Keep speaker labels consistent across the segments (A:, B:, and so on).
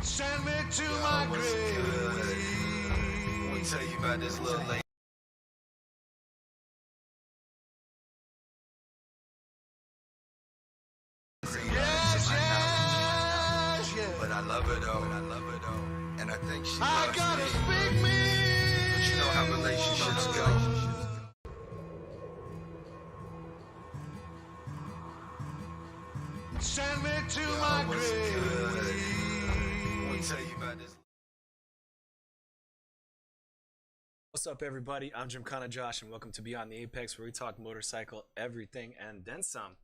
A: Send me to my grave.
B: Let me tell you about this little lady. But I love her though. And I think she
A: I
B: loves
A: gotta
B: me.
A: speak me.
B: But you know how relationships go.
A: Send me to my grave.
B: Let me tell you about this.
C: What's up, everybody? I'm Gymkhanajosh, and welcome to Beyond the Apex, where we talk motorcycle, everything, and then some.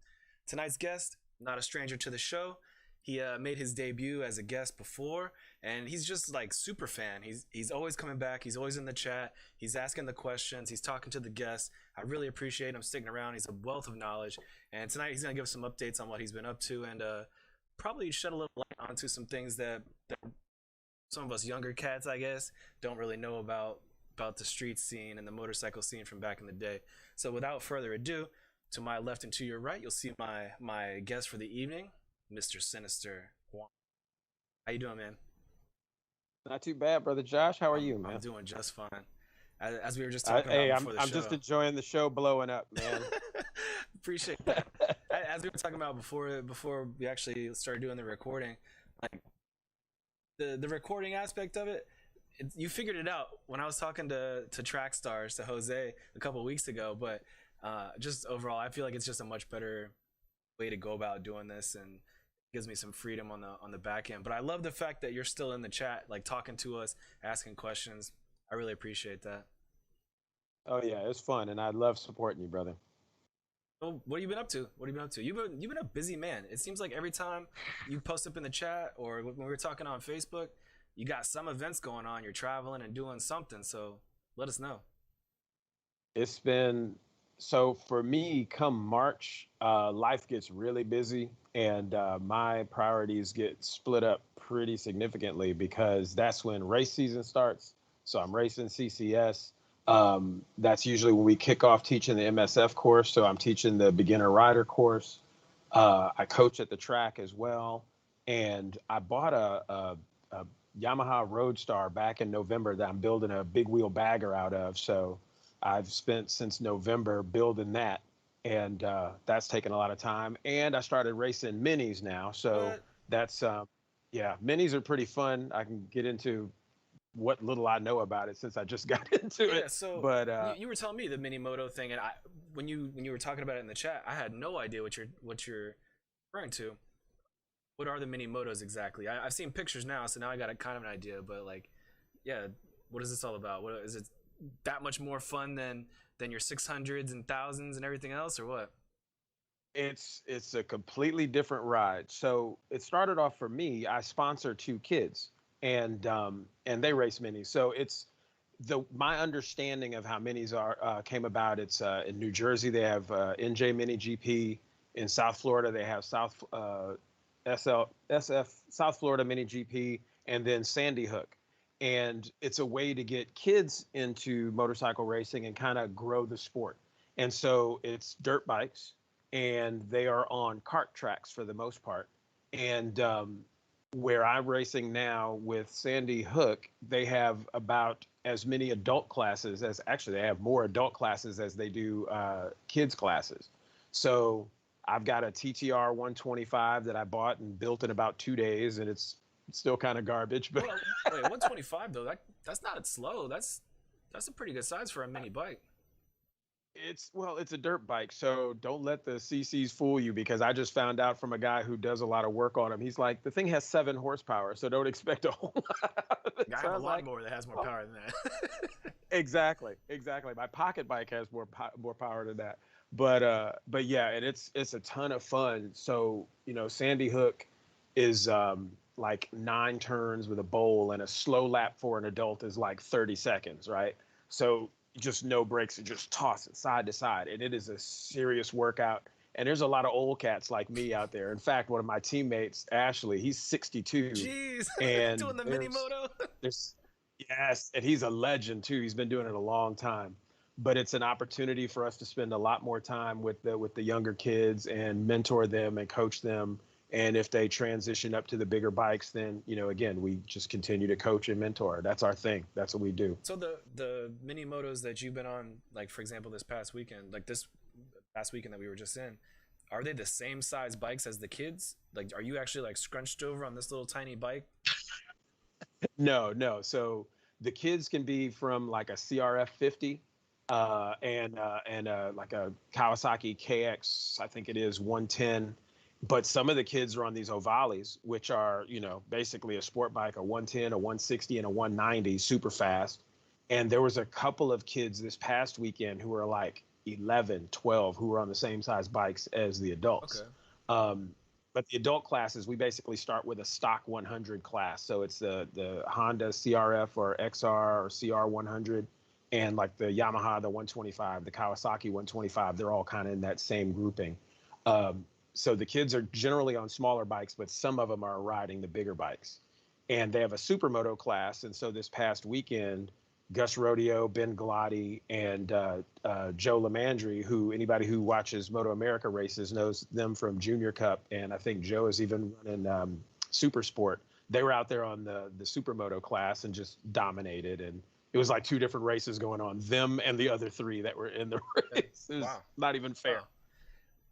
C: Tonight's guest, not a stranger to the show. He made his debut as a guest before, and he's just like super fan. He's always coming back. He's always in the chat. He's asking the questions. He's talking to the guests. I really appreciate him sticking around. He's a wealth of knowledge, and tonight he's gonna give us some updates on what he's been up to, and probably shed a little light onto some things that some of us younger cats, I guess, don't really know about the street scene and the motorcycle scene from back in the day. So without further ado, to my left and to your right, you'll see my guest for the evening, Mr. Sinister. How you doing, man?
D: Not too bad, brother Josh. How are you, man?
C: I'm doing just fine. As we were just talking about before the show.
D: I'm just enjoying the show blowing up, man.
C: Appreciate that. As we were talking about before we actually started doing the recording, like the recording aspect of it, you figured it out when I was talking to Track Stars, to Jose, a couple of weeks ago. But just overall, I feel like it's just a much better way to go about doing this, and gives me some freedom on the back end. But I love the fact that you're still in the chat, like talking to us, asking questions. I really appreciate that.
D: Oh yeah, it's fun, and I love supporting you, brother.
C: So what have you been up to? What have you been up to? You've been a busy man. It seems like every time you post up in the chat, or when we were talking on Facebook, you got some events going on. You're traveling and doing something. So let us know.
D: It's been so for me. Come March, life gets really busy, and my priorities get split up pretty significantly because that's when race season starts. So I'm racing CCS. That's usually when we kick off teaching the MSF course. So I'm teaching the beginner rider course. I coach at the track as well, and I bought a Yamaha Roadstar back in November that I'm building a big wheel bagger out of. So I've spent since November building that, and that's taken a lot of time. And I started racing minis now. So that's, yeah, minis are pretty fun. I can get into what little I know about it since I just got into it.
C: Yeah, so
D: but
C: you were telling me the mini-moto thing, and when you were talking about it in the chat, I had no idea what you're referring to. What are the mini-motos exactly? I've seen pictures now, so now I got a kind of an idea. But like, yeah, what is this all about? What is it? That much more fun than your 600s and thousands and everything else, or what?
D: it's a completely different ride. So it started off for me. I sponsor two kids, and they race minis. So it's my understanding of how minis are came about. It's in New Jersey they have NJ Mini GP. In South Florida they have SF South Florida Mini GP, and then Sandy Hook. And it's a way to get kids into motorcycle racing and kind of grow the sport. And so it's dirt bikes, and they are on kart tracks for the most part. And where I'm racing now with Sandy Hook, they have about as many adult classes as actually they have more adult classes as they do kids classes. So I've got a TTR 125 that I bought and built in about 2 days, and it's still kind of garbage. But
C: Well, wait, 125 though, that's not slow. That's a pretty good size for a mini bike.
D: it's a dirt bike, so don't let the CCs fool you, because I just found out from a guy who does a lot of work on them. He's like, the thing has 7 horsepower, so don't expect a whole lot out of it.
C: I
D: So
C: have a
D: was
C: lot
D: like,
C: more that has more power than that.
D: exactly. My pocket bike has more power than that. But yeah, and it's a ton of fun. So Sandy Hook is like 9 turns with a bowl, and a slow lap for an adult is like 30 seconds, right? So just no brakes and just toss it side to side, and it is a serious workout. And there's a lot of old cats like me out there. In fact, one of my teammates, Ashley, he's 62.
C: Jeez,
D: And
C: doing the mini-moto.
D: yes, and he's a legend too. He's been doing it a long time. But it's an opportunity for us to spend a lot more time with the younger kids and mentor them and coach them And if they transition up to the bigger bikes, then, again, we just continue to coach and mentor. That's our thing. That's what we do.
C: So the mini motos that you've been on, like for example, this past weekend, like this past weekend that we were just in, are they the same size bikes as the kids? Like, are you actually like scrunched over on this little tiny bike?
D: No, no. So the kids can be from like a CRF 50 and like a Kawasaki KX, I think it is 110. But some of the kids are on these Ovalis, which are, basically a sport bike, a 110, a 160, and a 190, super fast. And there was a couple of kids this past weekend who were like 11, 12, who were on the same size bikes as the adults.
C: Okay.
D: But the adult classes, we basically start with a stock 100 class. So it's the Honda CRF or XR or CR 100, and like the Yamaha, the 125, the Kawasaki 125. They're all kind of in that same grouping. So the kids are generally on smaller bikes, but some of them are riding the bigger bikes. And they have a supermoto class. And so this past weekend, Gus Rodeo, Ben Galati, and Joe Lamandry, who anybody who watches Moto America races knows them from Junior Cup. And I think Joe is even running Super Sport. They were out there on the supermoto class and just dominated. And it was like two different races going on, them and the other three that were in the race. It was not even fair.
C: Wow.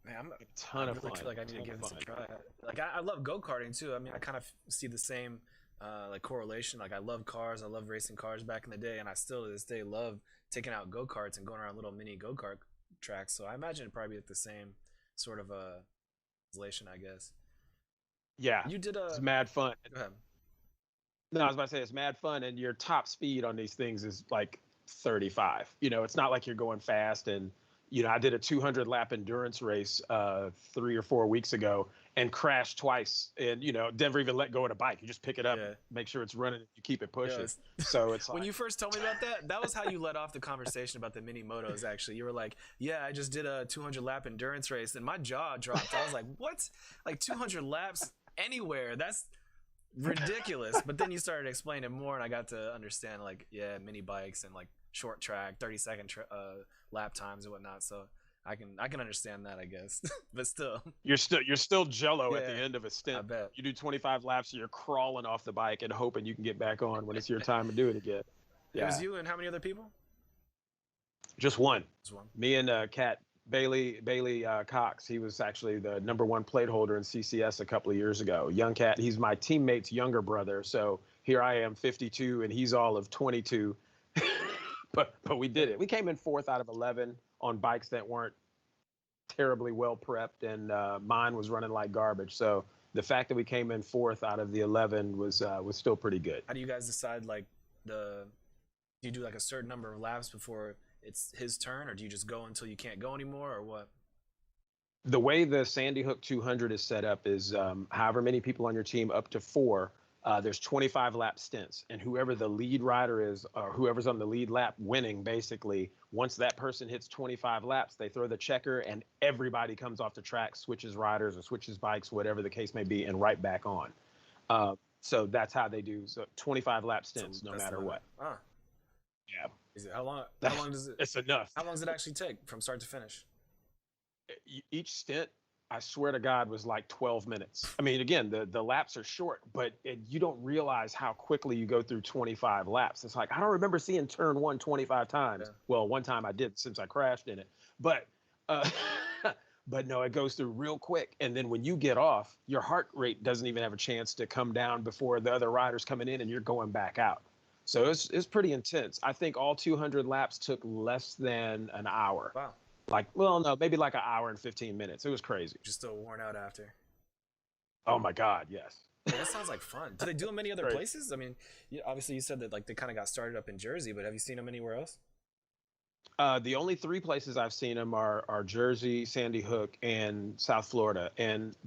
C: Man, I'm
D: a ton of
C: really
D: fun.
C: feel like I need to give this a try. Like I love go-karting too. I mean, I kind of see the same like correlation. Like I love cars. I love racing cars back in the day, and I still to this day love taking out go-karts and going around little mini go-kart tracks. So I imagine it'd probably be like the same sort of translation, I guess.
D: Yeah,
C: You did
D: it's mad fun.
C: Go ahead.
D: No, I was about to say it's mad fun, and your top speed on these things is like 35. It's not like you're going fast. And I did a 200 lap endurance race 3 or 4 weeks ago and crashed twice. And never even let go of the bike. You just pick it up, make sure it's running, you keep it pushing. So it's
C: when
D: like,
C: you first told me about that, that was how you led off the conversation about the mini motos. Actually, you were like, "Yeah, I just did a 200 lap endurance race," and my jaw dropped. I was like, "What? Like 200 laps anywhere? That's ridiculous." But then you started explaining more, and I got to understand like, yeah, mini bikes and like short track, 30-second lap times and whatnot. So I can understand that, I guess. But still,
D: you're still jello at the end of a stint.
C: I bet.
D: You do 25 laps, you're crawling off the bike and hoping you can get back on when it's your time to do it again.
C: It was you and how many other people?
D: Just one.
C: Just one.
D: Me and Cat Bailey Cox. He was actually the #1 plate holder in CCS a couple of years ago. Young Cat. He's my teammate's younger brother. So here I am, 52, and he's all of 22. But we did it. We came in 4th out of 11 on bikes that weren't terribly well prepped, and mine was running like garbage. So the fact that we came in 4th out of the 11 was still pretty good.
C: How do you guys decide like do you do like a certain number of laps before it's his turn, or do you just go until you can't go anymore, or what?
D: The way the Sandy Hook 200 is set up is however many people on your team, up to 4, there's 25 lap stints, and whoever the lead rider is, or whoever's on the lead lap winning, basically, once that person hits 25 laps, they throw the checker and everybody comes off the track, switches riders or switches bikes, whatever the case may be, and right back on. So that's how they do. So 25 lap stints, no matter what. Yeah.
C: Is it how long does it?
D: It's enough.
C: How long does it actually take from start to finish?
D: Each stint, I swear to God, was like 12 minutes. I mean, again, the laps are short, but you don't realize how quickly you go through 25 laps. It's like, I don't remember seeing turn 1 25 times. Yeah. Well, one time I did since I crashed in it. But but no, it goes through real quick. And then when you get off, your heart rate doesn't even have a chance to come down before the other rider's coming in and you're going back out. So it's pretty intense. I think all 200 laps took less than an hour.
C: Wow.
D: Like, well, no, maybe like an hour and 15 minutes. It was crazy.
C: Just still worn out after.
D: Oh my God, yes.
C: Yeah, that sounds like fun. Do they do them many other places? I mean, obviously you said that like they kind of got started up in Jersey, but have you seen them anywhere else?
D: The only 3 places I've seen them are Jersey, Sandy Hook, and South Florida.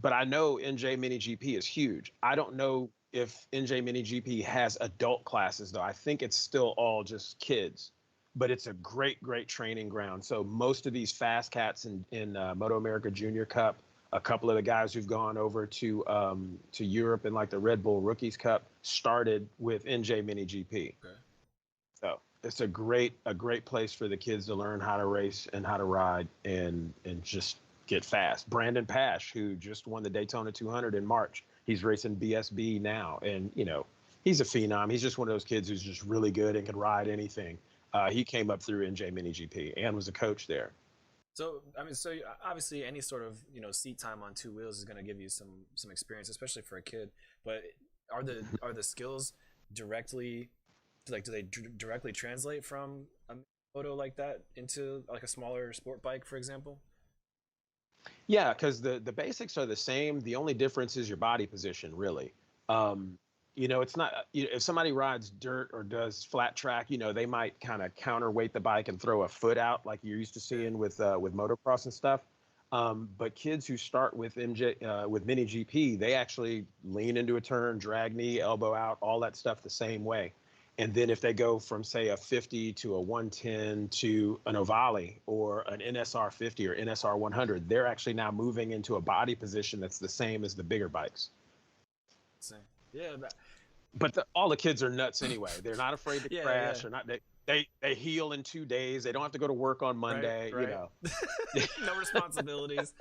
D: But I know NJ Mini GP is huge. I don't know if NJ Mini GP has adult classes though. I think it's still all just kids. But it's a great training ground. So most of these fast cats in Moto America Junior Cup, a couple of the guys who've gone over to Europe in like the Red Bull Rookies Cup started with NJ Mini GP. Okay. So it's a great place for the kids to learn how to race and how to ride and just get fast. Brandon Pash, who just won the Daytona 200 in March, he's racing BSB now, and he's a phenom. He's just one of those kids who's just really good and can ride anything. He came up through NJ Mini GP and was a coach there.
C: So obviously any sort of seat time on two wheels is going to give you some experience, especially for a kid. But are the skills directly, like, do they directly translate from a moto like that into like a smaller sport bike, for example?
D: Yeah, because the basics are the same. The only difference is your body position, really. It's not, if somebody rides dirt or does flat track, they might kind of counterweight the bike and throw a foot out like you're used to seeing with motocross and stuff. But kids who start with with mini GP, they actually lean into a turn, drag knee, elbow out, all that stuff the same way. And then if they go from, say, a 50 to a 110 to an Ovale or an NSR 50 or NSR 100, they're actually now moving into a body position that's the same as the bigger bikes.
C: Yeah,
D: but all the kids are nuts anyway. They're not afraid to crash.
C: Yeah.
D: Or not. They heal in 2 days. They don't have to go to work on Monday.
C: Right. No responsibilities.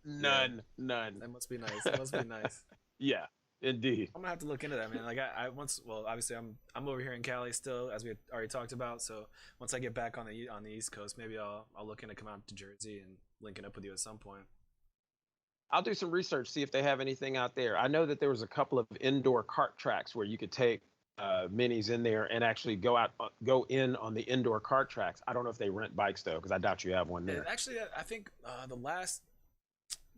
D: None.
C: That must be nice.
D: Yeah, indeed.
C: I'm gonna have to look into that, man. Like obviously I'm over here in Cali still, as we already talked about. So once I get back on the East Coast, maybe I'll look into coming out to Jersey and linking up with you at some point.
D: I'll do some research, see if they have anything out there. I know that there was a couple of indoor kart tracks where you could take minis in there and actually go in on the indoor kart tracks. I don't know if they rent bikes though, because I doubt you have one there.
C: Actually, I think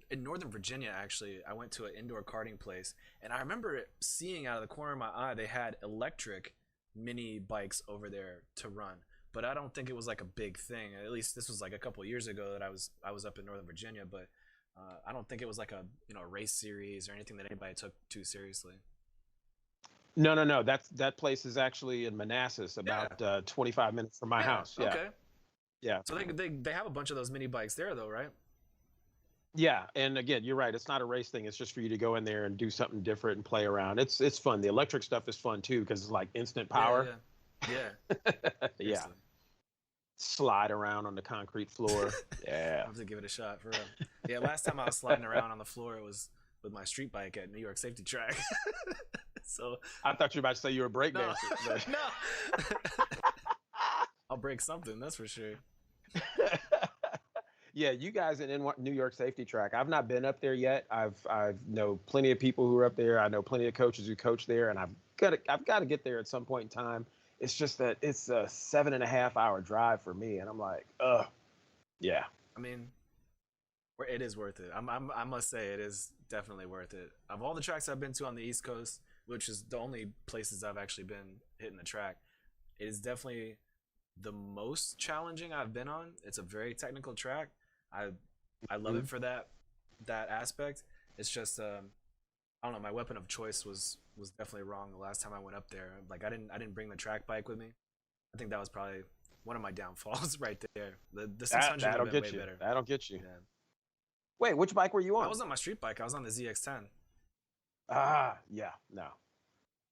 C: in Northern Virginia, actually, I went to an indoor karting place, and I remember seeing out of the corner of my eye they had electric mini bikes over there to run. But I don't think it was like a big thing. At least this was like a couple of years ago that I was up in Northern Virginia, but I don't think it was like a race series or anything that anybody took too seriously.
D: No. That place is actually in Manassas, about 25 minutes from my house. Yeah.
C: Okay.
D: Yeah.
C: So they have a bunch of those mini bikes there, though, right?
D: Yeah, and again, you're right. It's not a race thing. It's just for you to go in there and do something different and play around. It's fun. The electric stuff is fun too because it's like instant power.
C: Yeah.
D: Yeah. Slide around on the concrete floor. Yeah.
C: I'll have to give it a shot for real. Yeah, last time I was sliding around on the floor, it was with my street bike at New York Safety Track. So
D: I thought you were about to say you were a breakdancer.
C: No. I'll break something, that's for sure.
D: Yeah, you guys in New York Safety Track. I've not been up there yet. I've know plenty of people who are up there. I know plenty of coaches who coach there, and I've got to get there at some point in time. It's just that it's a 7.5 hour drive for me, and I'm like, ugh. Yeah.
C: I mean, it is worth it. I must say it is definitely worth it. Of all the tracks I've been to on the East Coast, which is the only places I've actually been hitting the track, it is definitely the most challenging I've been on. It's a very technical track. I love it for that aspect. It's just I don't know, my weapon of choice was definitely wrong the last time I went up there. Like I didn't bring the track bike with me. I think that was probably one of my downfalls right there. The 600
D: that'll
C: would have been
D: get
C: way
D: you.
C: better.
D: That'll get you.
C: Yeah.
D: Wait, which bike were you on?
C: I was on my street bike. I was on the ZX10.
D: Yeah, no.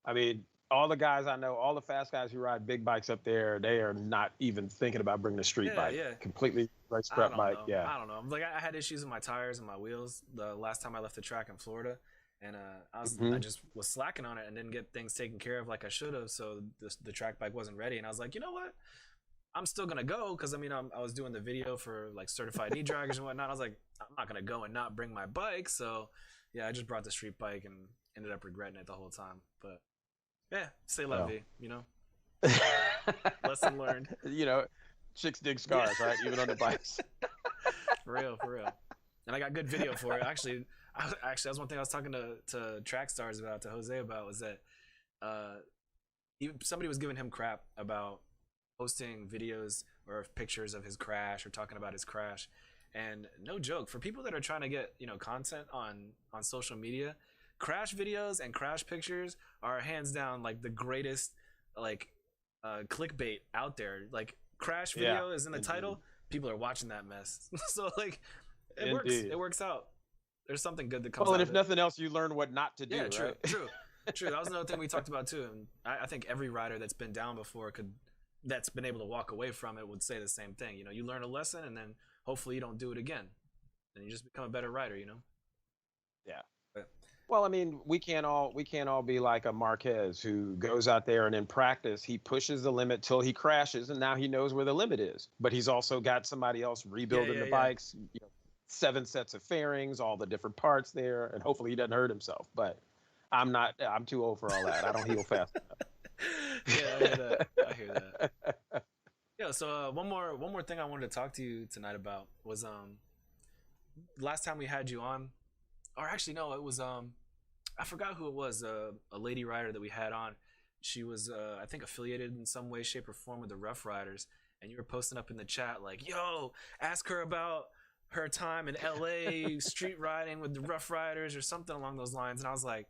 D: I mean, all the guys I know, all the fast guys who ride big bikes up there, they are not even thinking about bringing a street bike.
C: Yeah.
D: Completely race prep bike.
C: Know.
D: Yeah.
C: I don't know. Like I had issues with my tires and my wheels the last time I left the track in Florida, and I just was slacking on it and didn't get things taken care of like I should have. So the track bike wasn't ready, and I was like, you know what? I'm still gonna go because I mean I was doing the video for like certified knee draggers and whatnot. I was like, I'm not gonna go and not bring my bike. So yeah, I just brought the street bike and ended up regretting it the whole time. But yeah, say la vie, you know. Lesson learned.
D: You know, chicks dig scars, right? Even on the bikes.
C: For real. And I got good video for it. Actually, that was one thing I was talking to track stars about, to Jose about, was that somebody was giving him crap about posting videos or pictures of his crash or talking about his crash. And no joke, for people that are trying to get content on social media, crash videos and crash pictures are hands down like the greatest clickbait out there. Like crash video is in the title, people are watching that mess. So like it works out. There's something good that comes out.
D: Well, and if nothing else, you learn what not to do.
C: Yeah, true,
D: right?
C: true. That was another thing we talked about too. And I think every rider that's been down before that's been able to walk away from it would say the same thing. You learn a lesson and then hopefully you don't do it again. and you just become a better rider,
D: Yeah.
C: But
D: Well, I mean, we can't all be like a Marquez who goes out there and in practice he pushes the limit till he crashes, and now he knows where the limit is. But he's also got somebody else
C: yeah,
D: rebuilding
C: yeah,
D: the
C: yeah.
D: bikes, 7 sets of fairings, all the different parts there, and hopefully he doesn't hurt himself. But I'm not. I'm too old for all that. I don't heal fast
C: Yeah, I hear that. I hear that.
D: enough.
C: Yeah. So one more thing I wanted to talk to you tonight about was last time we had you on, or actually no, it was I forgot who it was. A lady rider that we had on. She was I think affiliated in some way, shape, or form with the Rough Riders, and you were posting up in the chat like, "Yo, ask her about her time in LA street riding with the Rough Riders or something along those lines." And I was like,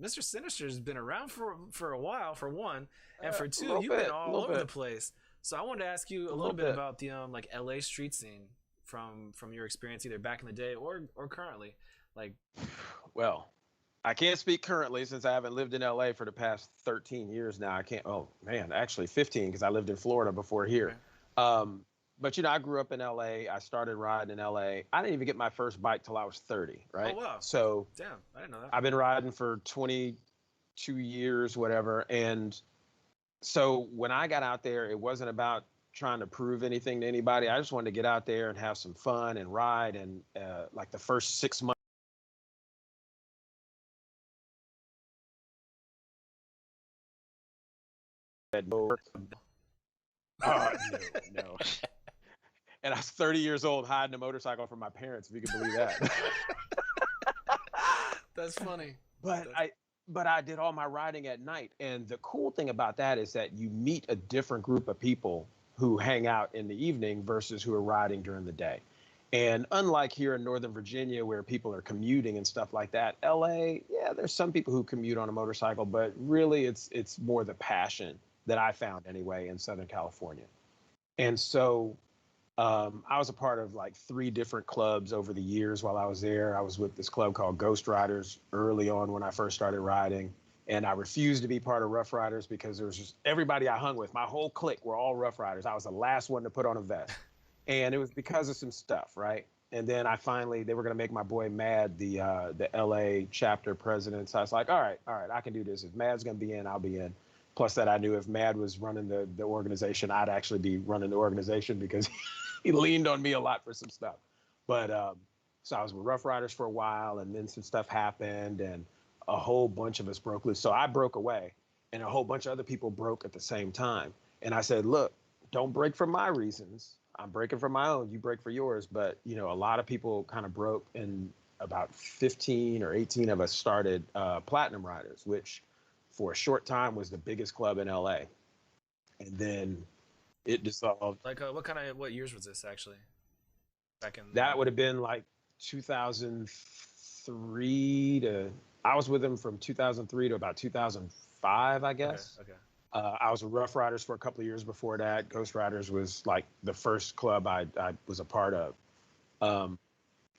C: Mr. Sinister's been around for a while, for one, and for
D: A
C: two,
D: little
C: you've been
D: bit, a
C: all
D: little
C: over the
D: bit,
C: place. So I wanted to ask you a
D: a
C: little
D: little
C: bit
D: bit.
C: about the like LA street scene from your experience either back in the day or currently. Like,
D: Well, I can't speak currently since I haven't lived in LA for the past 13 years now. I can't, oh man, actually 15 because I lived in Florida before here.
C: okay.
D: Um, but I grew up in LA. I started riding in LA. I didn't even get my first bike till I was 30,
C: Oh
D: right?
C: wow,
D: So
C: damn, I didn't know that.
D: I've been riding for 22 years, whatever. And so when I got out there, it wasn't about trying to prove anything to anybody. I just wanted to get out there and have some fun and ride. And like the first 6 months, oh, no, no. And I was 30 years old hiding a motorcycle from my parents, if you can believe that.
C: That's funny.
D: but
C: That's,
D: I but I did all my riding at night. And the cool thing about that is that you meet a different group of people who hang out in the evening versus who are riding during the day. And unlike here in Northern Virginia where people are commuting and stuff like that, LA, yeah, there's some people who commute on a motorcycle, but really it's more the passion that I found anyway in Southern California. And so I was a part of like 3 different clubs over the years while I was there. I was with this club called Ghost Riders early on when I first started riding. And I refused to be part of Rough Riders because there was just everybody I hung with, my whole clique were all Rough Riders. I was the last one to put on a vest. And it was because of some stuff, right? And then they were gonna make my boy Mad the LA chapter president. So I was like, all right, I can do this. If Mad's gonna be in, I'll be in. Plus that I knew if Mad was running the organization, I'd actually be running the organization because he leaned on me a lot for some stuff. But so I was with Rough Riders for a while, and then some stuff happened, and a whole bunch of us broke loose. So I broke away, and a whole bunch of other people broke at the same time. And I said, look, don't break for my reasons. I'm breaking for my own. You break for yours. But a lot of people kind of broke, and about 15 or 18 of us started Platinum Riders, which for a short time was the biggest club in LA. And then it dissolved.
C: like, what years was this actually? Back in
D: That would have been like 2003 to, I was with him from 2003 to about 2005, I
C: okay,
D: guess.
C: okay.
D: I was with Rough Riders for a couple of years before that. Ghost Riders was like the first club I was a part of. Um,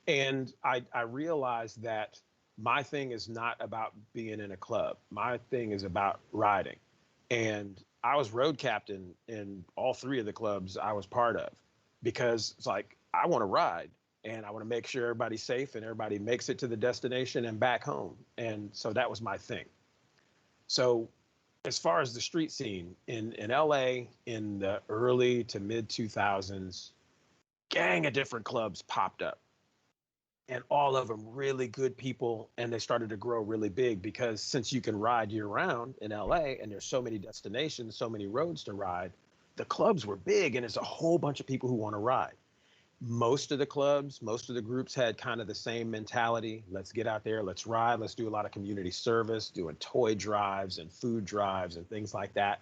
D: and I realized that my thing is not about being in a club. My thing is about riding. And I was road captain in all 3 of the clubs I was part of because it's like, I want to ride and I want to make sure everybody's safe and everybody makes it to the destination and back home. And so that was my thing. So as far as the street scene in LA in the early to mid 2000s, gang of different clubs popped up and all of them really good people, and they started to grow really big because since you can ride year round in LA and there's so many destinations, so many roads to ride, the clubs were big and there's a whole bunch of people who want to ride. Most of the clubs, most of the groups had kind of the same mentality. Let's get out there, let's ride, let's do a lot of community service, doing toy drives and food drives and things like that.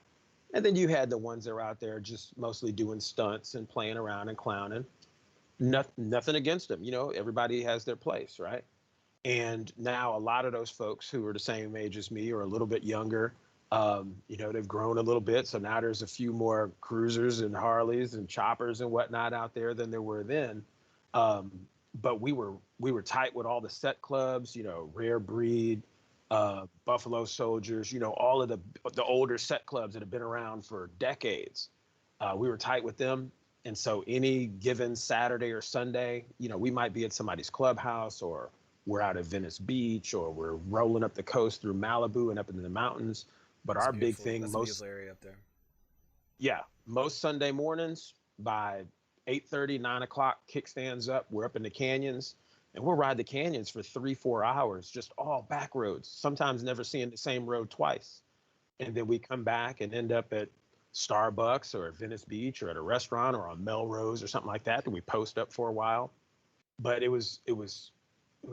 D: And then you had the ones that were out there just mostly doing stunts and playing around and clowning. Nothing against them. Everybody has their place, right? And now a lot of those folks who are the same age as me or a little bit younger, they've grown a little bit. So now there's a few more cruisers and Harleys and choppers and whatnot out there than there were then. Um, but we were tight with all the set clubs, Rare Breed, Buffalo Soldiers, all of the older set clubs that have been around for decades. We were tight with them. And so any given Saturday or Sunday, we might be at somebody's clubhouse, or we're out at Venice Beach, or we're rolling up the coast through Malibu and up into the mountains. But
C: That's
D: our big
C: beautiful.
D: thing
C: That's a beautiful area up there.
D: yeah, most Sunday mornings by 8:30, 9 o'clock, kickstands up. We're up in the canyons, and we'll ride the canyons for 3, 4 hours, just all back roads, sometimes never seeing the same road twice. And then we come back and end up at Starbucks or at Venice Beach or at a restaurant or on Melrose or something like that. Then we post up for a while. But it was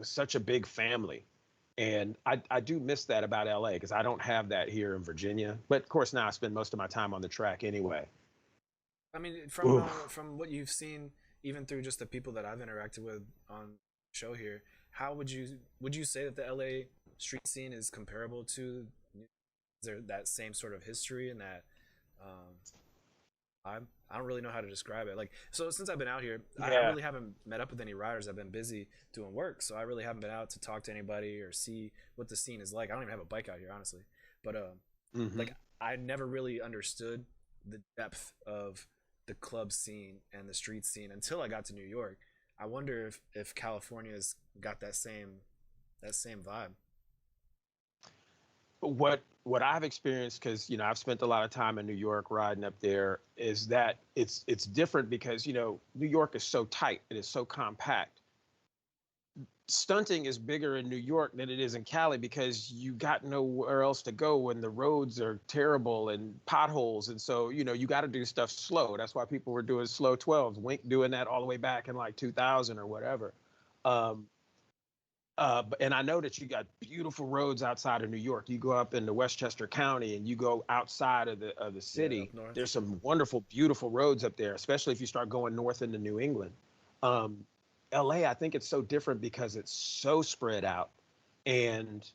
D: such a big family. And I do miss that about LA, because I don't have that here in Virginia. But of course, now I spend most of my time on the track anyway.
C: I mean,
D: Oof.
C: from what you've seen, even through just the people that I've interacted with on the show here, how would you say that the LA street scene is comparable to? Is there that same sort of history and that? Um, I don't really know how to describe it. Like, so since I've been out here, I
D: Yeah.
C: really haven't met up with any riders. I've been busy doing work, so I really haven't been out to talk to anybody or see what the scene is like. I don't even have a bike out here, honestly. But
D: Hmm.
C: like I never really understood the depth of the club scene and the street scene until I got to New York. I wonder if California's got that same vibe.
D: What I've experienced, because I've spent a lot of time in New York riding up there, is that it's different because New York is so tight, it is so compact. Stunting is bigger in New York than it is in Cali, because you got nowhere else to go when the roads are terrible and potholes. And so, you got to do stuff slow. That's why people were doing slow 12s, Wink doing that all the way back in like 2000 or whatever. Um, and I know that you got beautiful roads outside of New York. You go up into Westchester County and you go outside of the
C: Yeah,
D: city.
C: up north.
D: There's some wonderful, beautiful roads up there, especially if you start going north into New England. Um, LA, I think it's so different because it's so spread out, and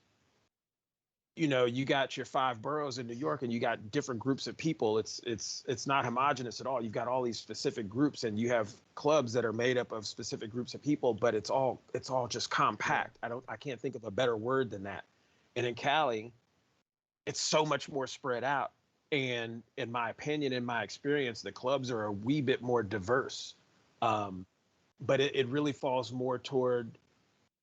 D: you got your five boroughs in New York, and you got different groups of people. It's not homogenous at all. You've got all these specific groups, and you have clubs that are made up of specific groups of people, but it's all just
C: Yeah.
D: compact. I can't think of a better word than that. And in Cali, it's so much more spread out. And in my opinion, in my experience, the clubs are a wee bit more diverse. Um, but it really falls more toward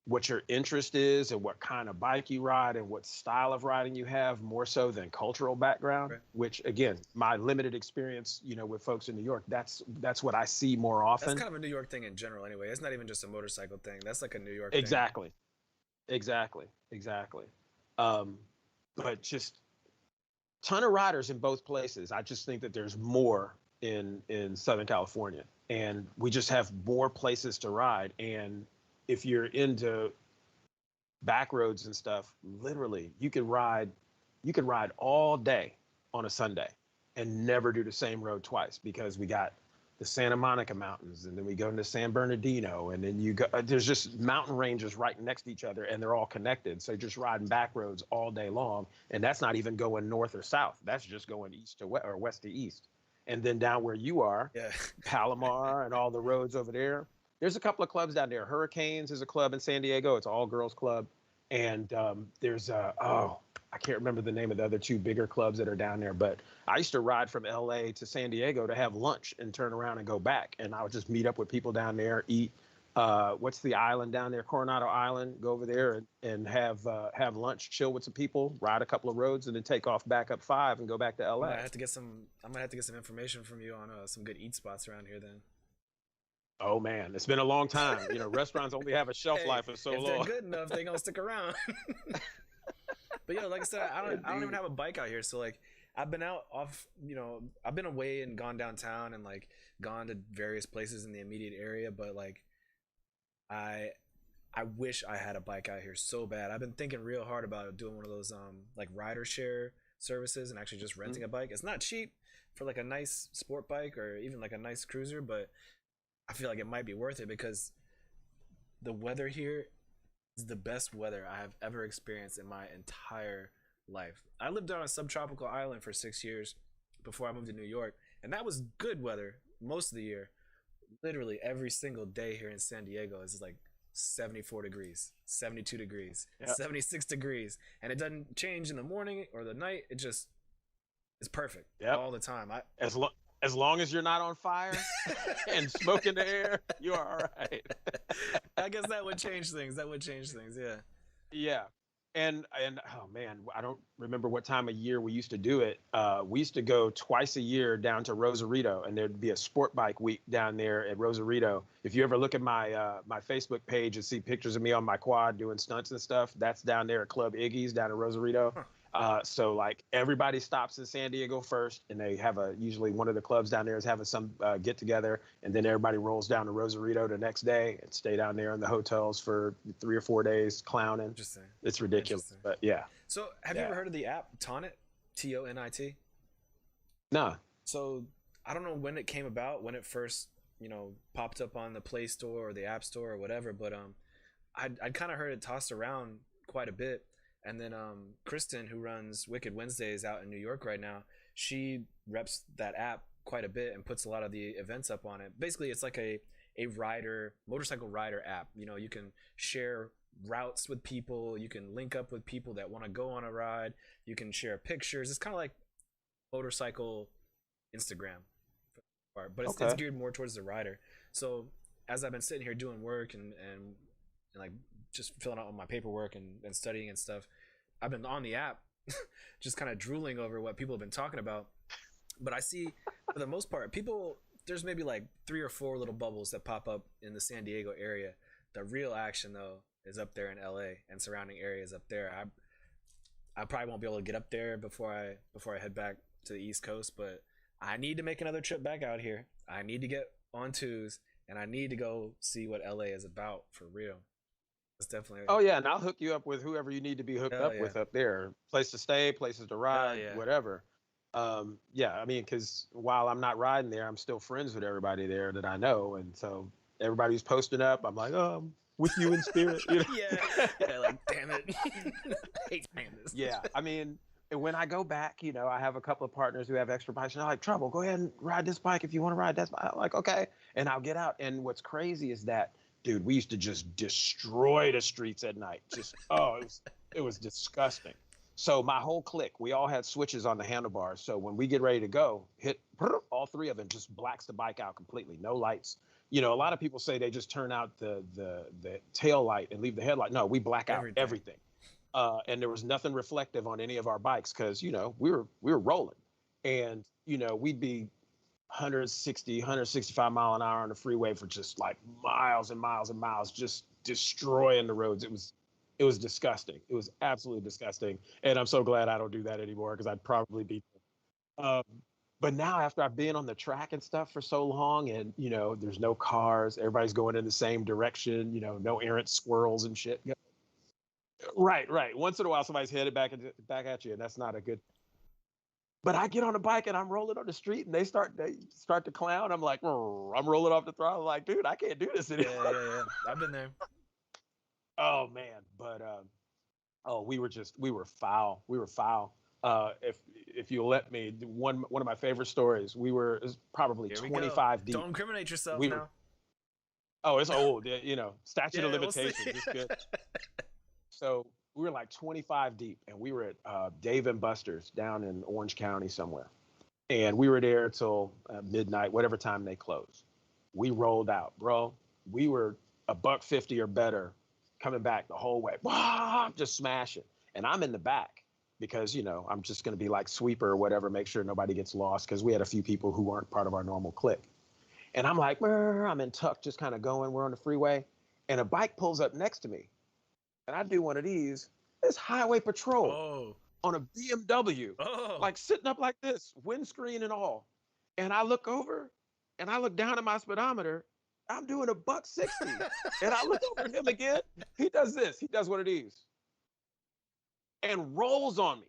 D: what your interest is and what kind of bike you ride and what style of riding you have, more so than cultural background.
C: Right.
D: Which, again, my limited experience, with folks in New York, that's what I see more
C: That's
D: often.
C: kind of a New York thing in general, anyway. It's not even just a motorcycle thing. That's like a New York thing.
D: Exactly, exactly. Um, but just ton of riders in both places. I just think that there's more in Southern California, and we just have more places to ride. And if you're into back roads and stuff, literally you could ride all day on a Sunday and never do the same road twice, because we got the Santa Monica Mountains, and then we go into San Bernardino, and then you go, there's just mountain ranges right next to each other, and they're all connected. So you're just riding back roads all day long. And that's not even going north or south. That's just going east to west or west to east. And then down where you are,
C: Yeah.
D: Palomar and all the roads over there. There's a couple of clubs down there. Hurricanes is a club in San Diego. It's an all girls club. And there's I can't remember the name of the other two bigger clubs that are down there. But I used to ride from LA to San Diego to have lunch and turn around and go back. And I would just meet up with people down there, eat. What's the island down there? Coronado Island. Go over there and have lunch, chill with some people, ride a couple of roads, and then take off back up five and go back to
C: I
D: LA.
C: might have to get some. I might have to get some information from you on some good eat spots around here. Then,
D: Oh man, it's been a long time. Restaurants only have a shelf
C: hey,
D: life of so
C: if they're
D: long.
C: good enough, they gonna stick around. But yeah, like I said, I don't even
D: Indeed.
C: have a bike out here. So like, I've been out off. I've been away and gone downtown and like gone to various places in the immediate area. But like, I I wish I had a bike out here so bad. I've been thinking real hard about doing one of those like rider share services and actually just renting
D: Mhm.
C: a bike. It's not cheap for like a nice sport bike or even like a nice cruiser, but I feel like it might be worth it because the weather here is the best weather I have ever experienced in my entire life. I lived on a subtropical island for 6 years before I moved to New York, and that was good weather most of the year. Literally every single day here in San Diego is like 74 degrees, 72 degrees,
D: Yeah.
C: 76 degrees, and it doesn't change in the morning or the night. It just is perfect
D: Yep.
C: all the time. I
D: As long As long as you're not on fire and smoke in the air, you're all right.
C: I guess that would change things. That would change things. Yeah.
D: Yeah. And oh man, I don't remember what time of year we used to do it. We used to go twice a year down to Rosarito, and there'd be a sport bike week down there at Rosarito. If you ever look at my Facebook page and see pictures of me on my quad doing stunts and stuff, that's down there at Club Iggy's down in Rosarito. So like everybody stops in San Diego first, and they have usually one of the clubs down there is having some get together, and then everybody rolls down to Rosarito the next day and stay down there in the hotels for 3 or 4 days clowning.
C: Interesting.
D: It's ridiculous, but yeah.
C: So have you ever heard of the app Tonit? Tonit?
D: Nah.
C: So I don't know when it came about, when it first, popped up on the Play Store or the App Store or whatever, but I'd kind of heard it tossed around quite a bit. And then Kristen, who runs Wicked Wednesdays out in New York right now, she reps that app quite a bit and puts a lot of the events up on it. Basically, it's like a motorcycle rider app. You can share routes with people. You can link up with people that want to go on a ride. You can share pictures. It's kind of like motorcycle Instagram, but it's geared more towards the rider. So as I've been sitting here doing work and like just filling out all my paperwork and studying and stuff, I've been on the app just kind of drooling over what people have been talking about. But I see, for the most part, there's maybe like 3 or 4 little bubbles that pop up in the San Diego area. The real action, though, is up there in LA and surrounding areas up there. I probably won't be able to get up there before I head back to the East Coast, but I need to make another trip back out here. I need to get on twos, and I need to go see what LA is about for real. It's definitely.
D: Oh yeah, and I'll hook you up with whoever you need to be hooked up with up there. Place to stay, places to ride, whatever. Yeah, I mean, because while I'm not riding there, I'm still friends with everybody there that I know, and so everybody who's posting up, I'm like, oh, I'm with you in spirit.
C: Yeah, like damn it, I hate saying this.
D: Yeah, I mean, when I go back, I have a couple of partners who have extra bikes, and they're like, Trouble, go ahead and ride this bike if you want to ride that bike. I'm like, okay, and I'll get out. And what's crazy is that, dude, we used to just destroy the streets at night. Just it was disgusting. So my whole clique, we all had switches on the handlebars. So when we get ready to go, hit all 3 of them, just blacks the bike out completely, no lights. A lot of people say they just turn out the tail light and leave the headlight. No, we black out everything. And there was nothing reflective on any of our bikes because we were rolling, and we'd be 160, 165 mile an hour on the freeway for just like miles and miles and miles, just destroying the roads. It was disgusting. It was absolutely disgusting. And I'm so glad I don't do that anymore because I'd probably be. But now after I've been on the track and stuff for so long, and there's no cars, everybody's going in the same direction, no errant squirrels and shit. Right. Once in a while, somebody's headed back at you, and that's not a good. But I get on a bike and I'm rolling on the street, and they start to clown. I'm like, I'm rolling off the throttle. I'm like, dude, I can't do this anymore.
C: Yeah. I've been there.
D: Oh man, but we were foul. We were foul. If you'll let me, one of my favorite stories. It was probably 25 deep.
C: Don't incriminate yourself now.
D: Oh, it's old. Statute of limitations. It's good. So we were like 25 deep, and we were at Dave and Buster's down in Orange County somewhere. And we were there till midnight, whatever time they closed. We rolled out, bro. We were $150 or better coming back the whole way. Just smashing. And I'm in the back because, I'm just going to be like sweeper or whatever, make sure nobody gets lost because we had a few people who weren't part of our normal clique. And I'm like, I'm in tuck, just kind of going. We're on the freeway. And a bike pulls up next to me. And I do one of these. It's highway patrol on a BMW, like sitting up like this, windscreen and all. And I look over and I look down at my speedometer. I'm doing $160. And I look over at him again. He does this. He does one of these. And rolls on me.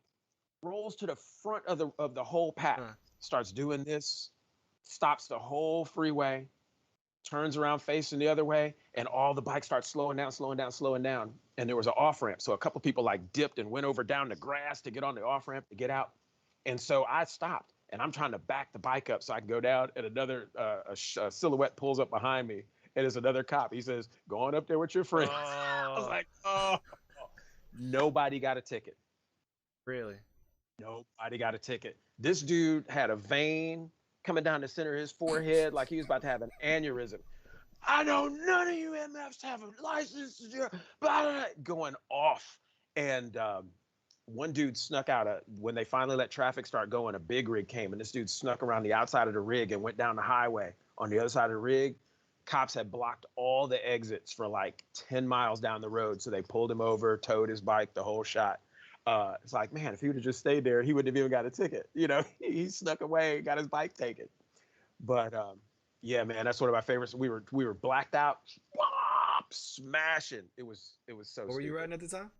D: Rolls to the front of the whole pack. Starts doing this. Stops the whole freeway. Turns around facing the other way, and all the bikes start slowing down. And there was an off-ramp. So a couple people like dipped and went over down the grass to get on the off-ramp to get out. And so I stopped, and I'm trying to back the bike up so I can go down, and another a silhouette pulls up behind me, and it's another cop. He says, go on up there with your friend. I was like, Nobody got a ticket.
C: Really?
D: Nobody got a ticket. This dude had a vein coming down the center of his forehead like he was about to have an aneurysm. I know none of you MFs have a license to do blah, blah, blah, going off. And one dude snuck out when they finally let traffic start going, a big rig came, and this dude snuck around the outside of the rig and went down the highway. On the other side of the rig, cops had blocked all the exits for like 10 miles down the road. So they pulled him over, towed his bike, the whole shot. It's like, man, if he would have just stayed there, he wouldn't have even got a ticket. You know, he snuck away, got his bike taken. But yeah, man, that's one of my favorites. We were blacked out, smashing. It was so.
C: What were you riding at the time?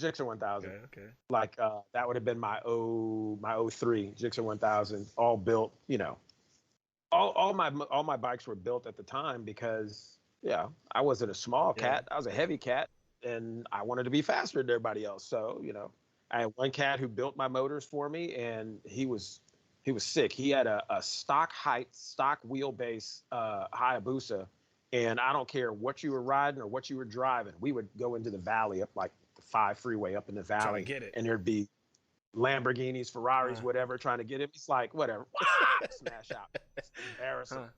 D: Gixxer 1000.
C: Okay.
D: Like that would have been my 03 Gixxer 1000, all built. You know, all my bikes were built at the time because I wasn't a small cat. I was a heavy cat, and I wanted to be faster than everybody else. So you know, I had one cat who built my motors for me, and he was sick. He had a stock wheelbase Hayabusa, and I don't care what you were riding or what you were driving. We would go into the valley up like the 5 freeway up in the valley, and there'd be Lamborghinis, Ferraris, whatever, trying to get him. It's like whatever, smash out. It's embarrassing.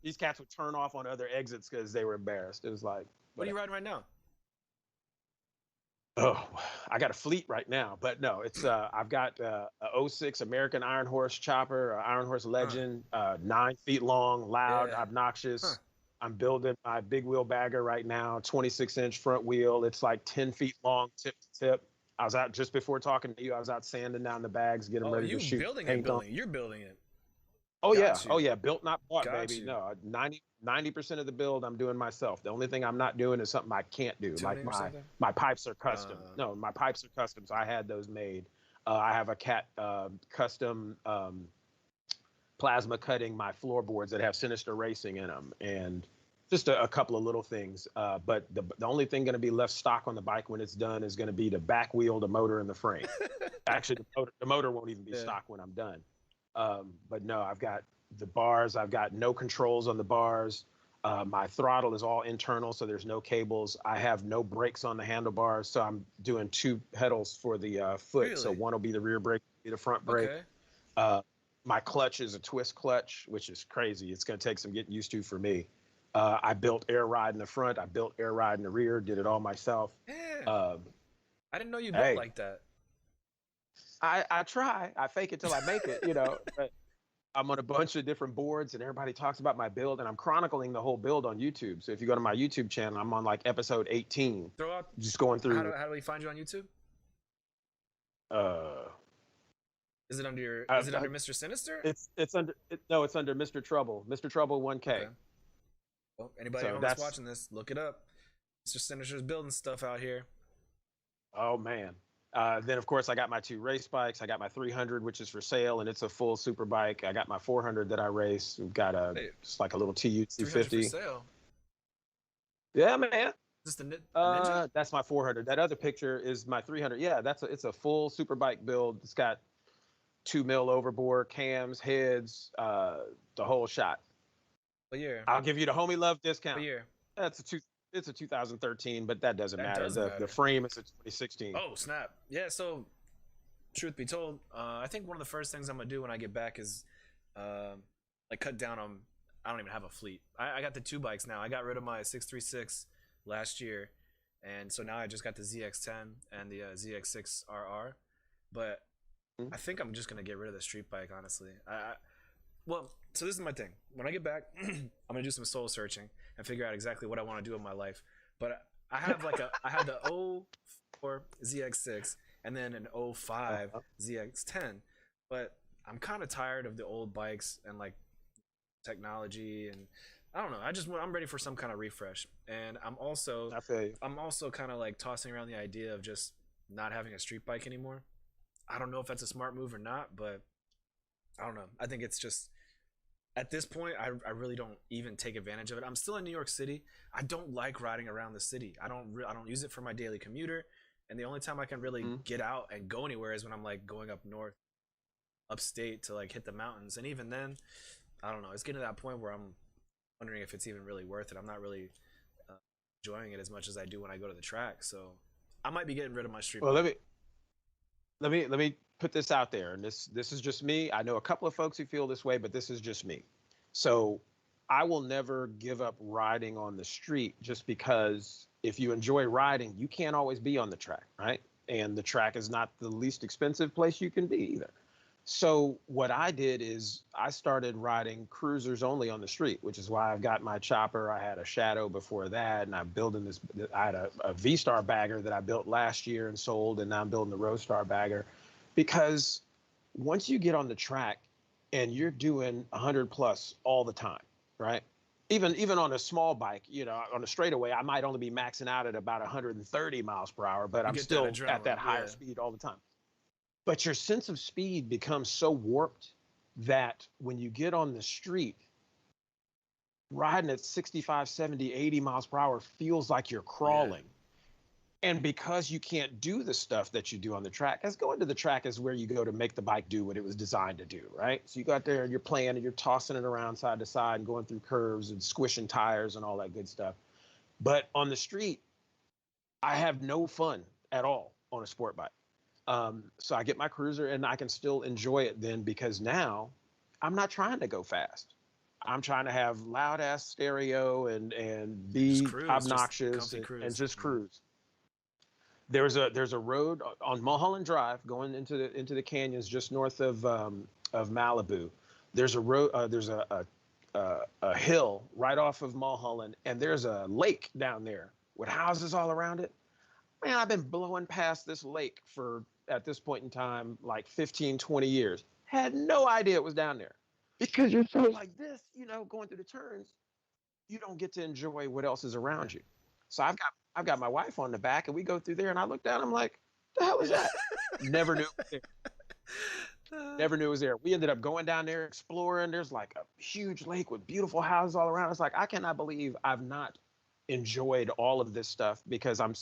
D: These cats would turn off on other exits because they were embarrassed. It was like,
C: what are you riding right now?
D: Oh, I got a fleet right now, but no, it's I've got a '06 American Iron Horse chopper, Iron Horse Legend, 9 feet long, loud, obnoxious. I'm building my big wheel bagger right now, 26-inch front wheel. It's like 10 feet long, tip to tip. I was out just before talking to you. I was out sanding down the bags, getting ready to shoot.
C: You're building it.
D: Oh yeah, built not bought, baby. No, 90% of the build I'm doing myself. The only thing I'm not doing is something I can't do. Like my pipes are custom. No, my pipes are custom, so I had those made. I have a cat custom plasma cutting my floorboards that have Sinister racing in them, and just a couple of little things. But the only thing going to be left stock on the bike when it's done is going to be the back wheel, the motor, and the frame. Actually, the motor won't even be stock when I'm done. But no, I've got the bars. I've got no controls on the bars. My throttle is all internal, so there's no cables. I have no brakes on the handlebars, so I'm doing 2 pedals for the foot.
C: Really?
D: So one will be the rear brake, be the front brake. My clutch is a twist clutch, which is crazy. It's going to take some getting used to for me. I built air ride in the front. I built air ride in the rear. Did it all myself.
C: I didn't know you built like that.
D: I try. I fake it till I make it, you know. But I'm on a bunch of different boards, and everybody talks about my build, and I'm chronicling the whole build on YouTube. So if you go to my YouTube channel, I'm on like episode 18.
C: Throw out.
D: Just going through.
C: How do we find you on YouTube? Is it under Mr. Sinister?
D: It's under Mr. Trouble. Mr. Trouble 1K.
C: Okay. Well, anybody that's watching this, look it up. Mr. Sinister's building stuff out here.
D: Oh man. Then of course I got my 2 race bikes. I got my 300, which is for sale, and it's a full super bike. I got my 400 that I race. We've got just like a little TU 250.
C: For sale.
D: Yeah, man.
C: Is this the Ninja?
D: That's my 400. That other picture is my 300. Yeah, it's a full super bike build. It's got 2 mil overboard, cams, heads, the whole shot.
C: What year?
D: I'll give you the homie love discount.
C: What year?
D: It's a 2013, but that doesn't matter. The frame is a 2016.
C: Oh, snap. Yeah, so truth be told, I think one of the first things I'm going to do when I get back is like cut down on, I don't even have a fleet. I got the 2 bikes now. I got rid of my 636 last year, and so now I just got the ZX10 and the ZX6RR. But I think I'm just going to get rid of the street bike, honestly. Well, so this is my thing. When I get back, I'm going to do some soul searching and figure out exactly what I want to do in my life. But I have I have the 04 ZX6 and then an 05 ZX10. But I'm kind of tired of the old bikes and like technology, and I don't know. I'm ready for some kind of refresh. And I'm also kind of like tossing around the idea of just not having a street bike anymore. I don't know if that's a smart move or not, but I don't know. I think it's just, at this point, I really don't even take advantage of it. I'm still in New York City. I don't like riding around the city. I don't use it for my daily commuter. And the only time I can really get out and go anywhere is when I'm like going up north, upstate to like hit the mountains. And even then, I don't know. It's getting to that point where I'm wondering if it's even really worth it. I'm not really enjoying it as much as I do when I go to the track. So I might be getting rid of my street bike.
D: Let me put this out there, and this is just me. I know a couple of folks who feel this way, but this is just me. So I will never give up riding on the street just because if you enjoy riding, you can't always be on the track, right? And the track is not the least expensive place you can be either. So what I did is I started riding cruisers only on the street, which is why I've got my chopper. I had a Shadow before that, and I'm building this. I had a V-Star bagger that I built last year and sold, and now I'm building the Roadstar bagger, because once you get on the track and you're doing 100 plus all the time, right? Even on a small bike, you know, on a straightaway, I might only be maxing out at about 130 miles per hour, but
C: You
D: I'm
C: get
D: still
C: that
D: at that
C: adrenaline,
D: higher
C: yeah.
D: speed all the time. But your sense of speed becomes so warped that when you get on the street, riding at 65, 70, 80 miles per hour feels like you're
C: Yeah.
D: crawling. And because you can't do the stuff that you do on the track, as going to the track is where you go to make the bike do what it was designed to do, right? So you go out there and you're playing and you're tossing it around side to side and going through curves and squishing tires and all that good stuff. But on the street, I have no fun at all on a sport bike. So I get my cruiser and I can still enjoy it then, because now I'm not trying to go fast. I'm trying to have loud ass stereo and
C: Just
D: be
C: cruise, just
D: obnoxious
C: comfy
D: and
C: cruise.
D: just
C: Mhm.
D: cruise. There's a road on Mulholland Drive going into the canyons just north of Malibu. There's a road. There's a hill right off of Mulholland, and there's a lake down there with houses all around it. Man, I've been blowing past this lake for, at this point in time, like 15, 20 years. Had no idea it was down there, because you're so like this, you know, going through the turns, you don't get to enjoy what else is around you. So I've got my wife on the back, and we go through there, and I look down, I'm like, the hell is
C: Yeah.
D: that? Never knew it was there. Never knew it was there. We ended up going down there exploring. There's like a huge lake with beautiful houses all around. It's like, I cannot believe I've not enjoyed all of this stuff, because I'm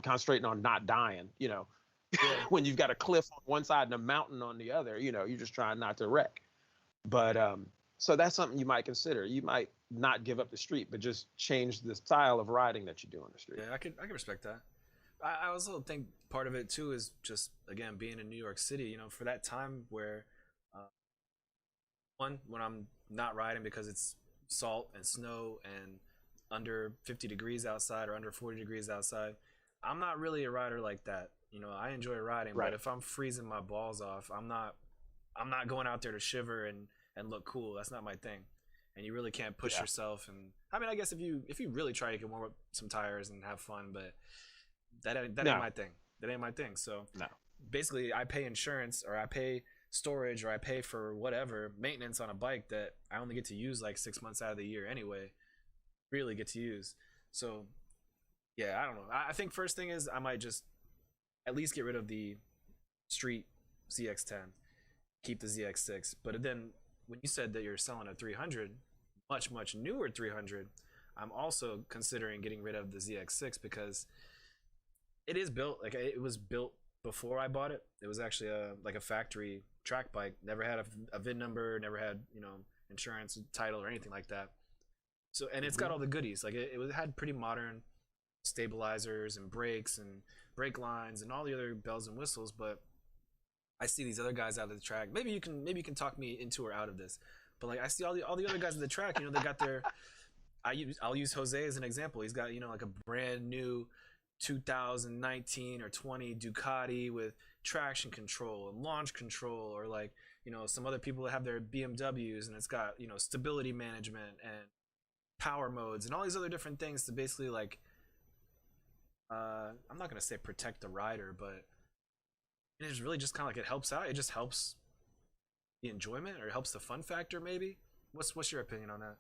D: concentrating on not dying, you know.
C: Yeah.
D: When you've got a cliff on one side and a mountain on the other, you know, you're just trying not to wreck. But so that's something you might consider. You might not give up the street, but just change the style of riding that you do on the street.
C: Yeah, I can respect that. I also think part of it too is just again being in New York City. You know, for that time where, uh, one, when I'm not riding because it's salt and snow and under 50 degrees outside or under 40 degrees outside, I'm not really a rider like that. You know, I enjoy riding, but
D: Right.
C: if I'm freezing my balls off, I'm not going out there to shiver and look cool. That's not my thing. And you really can't push
D: Yeah.
C: yourself. And I mean, I guess if you really try, you can warm up some tires and have fun, but that ain't
D: No,
C: my thing. That ain't my thing. So
D: no.
C: basically, I pay insurance or I pay storage or I pay for whatever maintenance on a bike that I only get to use like 6 months out of the year anyway. Really get to use. So yeah, I don't know. I think first thing is I might just at least get rid of the street ZX10, keep the ZX6. But then when you said that you're selling a 300, much newer 300, I'm also considering getting rid of the ZX6 because it is built like it was built before I bought it. It was actually a factory track bike. Never had a VIN number, never had insurance, title, or anything like that. So and it's got
D: Hmm.
C: all the goodies. Like it had pretty modern stabilizers and brakes and brake lines and all the other bells and whistles. But I see these other guys out of the track. Maybe you can talk me into or out of this. But like I see all the other guys at the track. They got their. I'll use Jose as an example. He's got like a brand new 2019 or 20 Ducati with traction control and launch control, or like some other people that have their BMWs and it's got stability management and power modes and all these other different things to basically like I'm not gonna say protect the rider, but it's really just kind of like it helps out. It just helps the enjoyment or it helps the fun factor maybe. What's your opinion on that?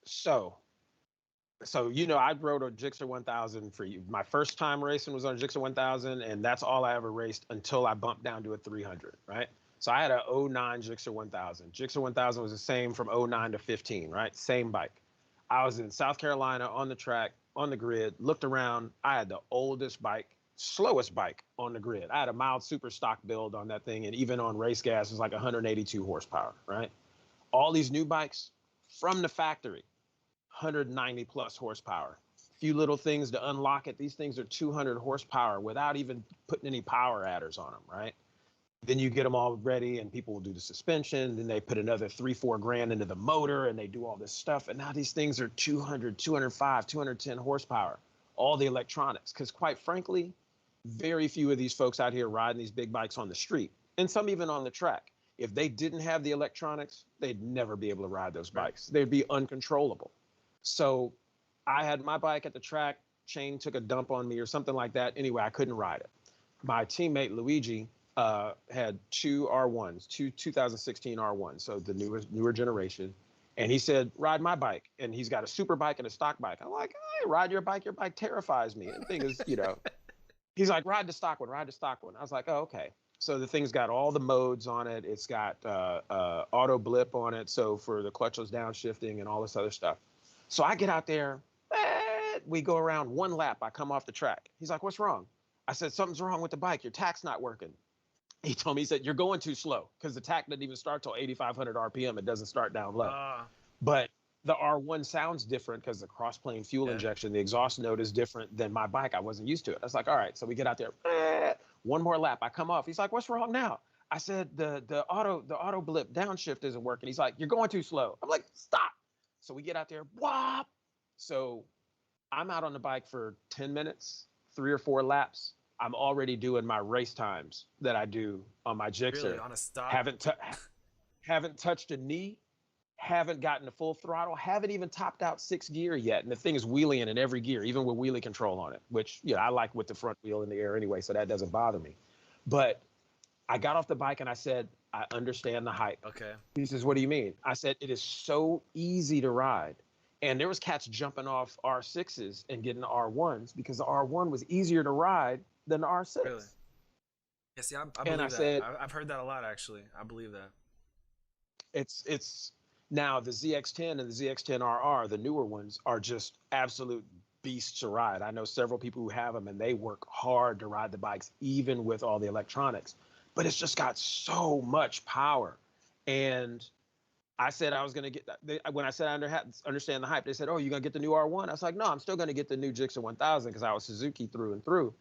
D: So, I rode a Gixxer 1000 for you. My first time racing was on a Gixxer 1000, and that's all I ever raced until I bumped down to a 300, right? So I had a '09 Gixxer 1000. Gixxer 1000 was the same from '09 to 15, right? Same bike. I was in South Carolina on the track, on the grid, looked around. I had the oldest bike, slowest bike on the grid. I had a mild super stock build on that thing, and even on race gas, it was like 182 horsepower, right? All these new bikes from the factory, 190 plus horsepower. Few little things to unlock it. These things are 200 horsepower without even putting any power adders on them, right? Then you get them all ready and people will do the suspension. Then they put another 3-4 grand into the motor and they do all this stuff. And now these things are 200, 205, 210 horsepower, all the electronics. Because quite frankly, very few of these folks out here riding these big bikes on the street and some even on the track. If they didn't have the electronics, they'd never be able to ride those bikes. They'd be uncontrollable. So I had my bike at the track, chain took a dump on me or something like that. Anyway, I couldn't ride it. My teammate Luigi had two R1s, two 2016 R1s, so the newer generation. And he said, ride my bike. And he's got a super bike and a stock bike. I'm like, hey, ride your bike. Your bike terrifies me. And the thing is, he's like, ride the stock one, ride the stock one. I was like, oh, okay. So the thing's got all the modes on it. It's got auto blip on it. So for the clutchless downshifting and all this other stuff. So I get out there, we go around one lap. I come off the track. He's like, what's wrong? I said, something's wrong with the bike. Your tach's not working. He told me, he said, you're going too slow because the tach doesn't even start till 8,500 RPM. It doesn't start down low. But the R1 sounds different because the cross-plane fuel injection, the exhaust note is different than my bike. I wasn't used to it. I was like, all right. So we get out there, one more lap. I come off. He's like, what's wrong now? I said, the auto blip downshift isn't working. He's like, you're going too slow. I'm like, stop. So we get out there, whop. So I'm out on the bike for 10 minutes, 3 or 4 laps. I'm already doing my race times that I do on my Gixxer.
C: Really, on a stop?
D: Haven't touched a knee, haven't gotten to full throttle, haven't even topped out 6th gear yet. And the thing is wheeling in every gear, even with wheelie control on it, which, I like with the front wheel in the air anyway, so that doesn't bother me. But I got off the bike and I said, I understand the hype.
C: Okay.
D: He says, what do you mean? I said, it is so easy to ride. And there was cats jumping off R6s and getting R1s because the R1 was easier to ride than the R6.
C: Really? Yeah, see, I believe that.
D: Said,
C: I've heard that a lot, actually. I believe that.
D: It's now the ZX10 and the ZX10RR, the newer ones, are just absolute beasts to ride. I know several people who have them and they work hard to ride the bikes, even with all the electronics. But it's just got so much power. And I said I was going to get that. When I said I understand the hype, they said, oh, you're going to get the new R1? I was like, no, I'm still going to get the new Gixxer 1000 because I was Suzuki through and through.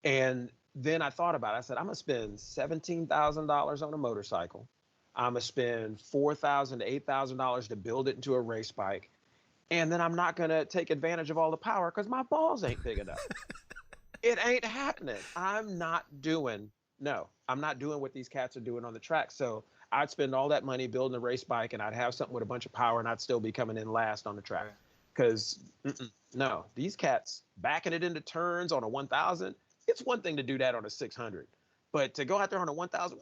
D: And then I thought about it. I said, I'm going to spend $17,000 on a motorcycle. I'm going to spend $4,000 to $8,000 to build it into a race bike. And then I'm not going to take advantage of all the power because my balls ain't big enough. It ain't happening. I'm not doing what these cats are doing on the track. So I'd spend all that money building a race bike and I'd have something with a bunch of power and I'd still be coming in last on the track. Because no, these cats backing it into turns on a 1000, it's one thing to do that on a 600, but to go out there on a 1000,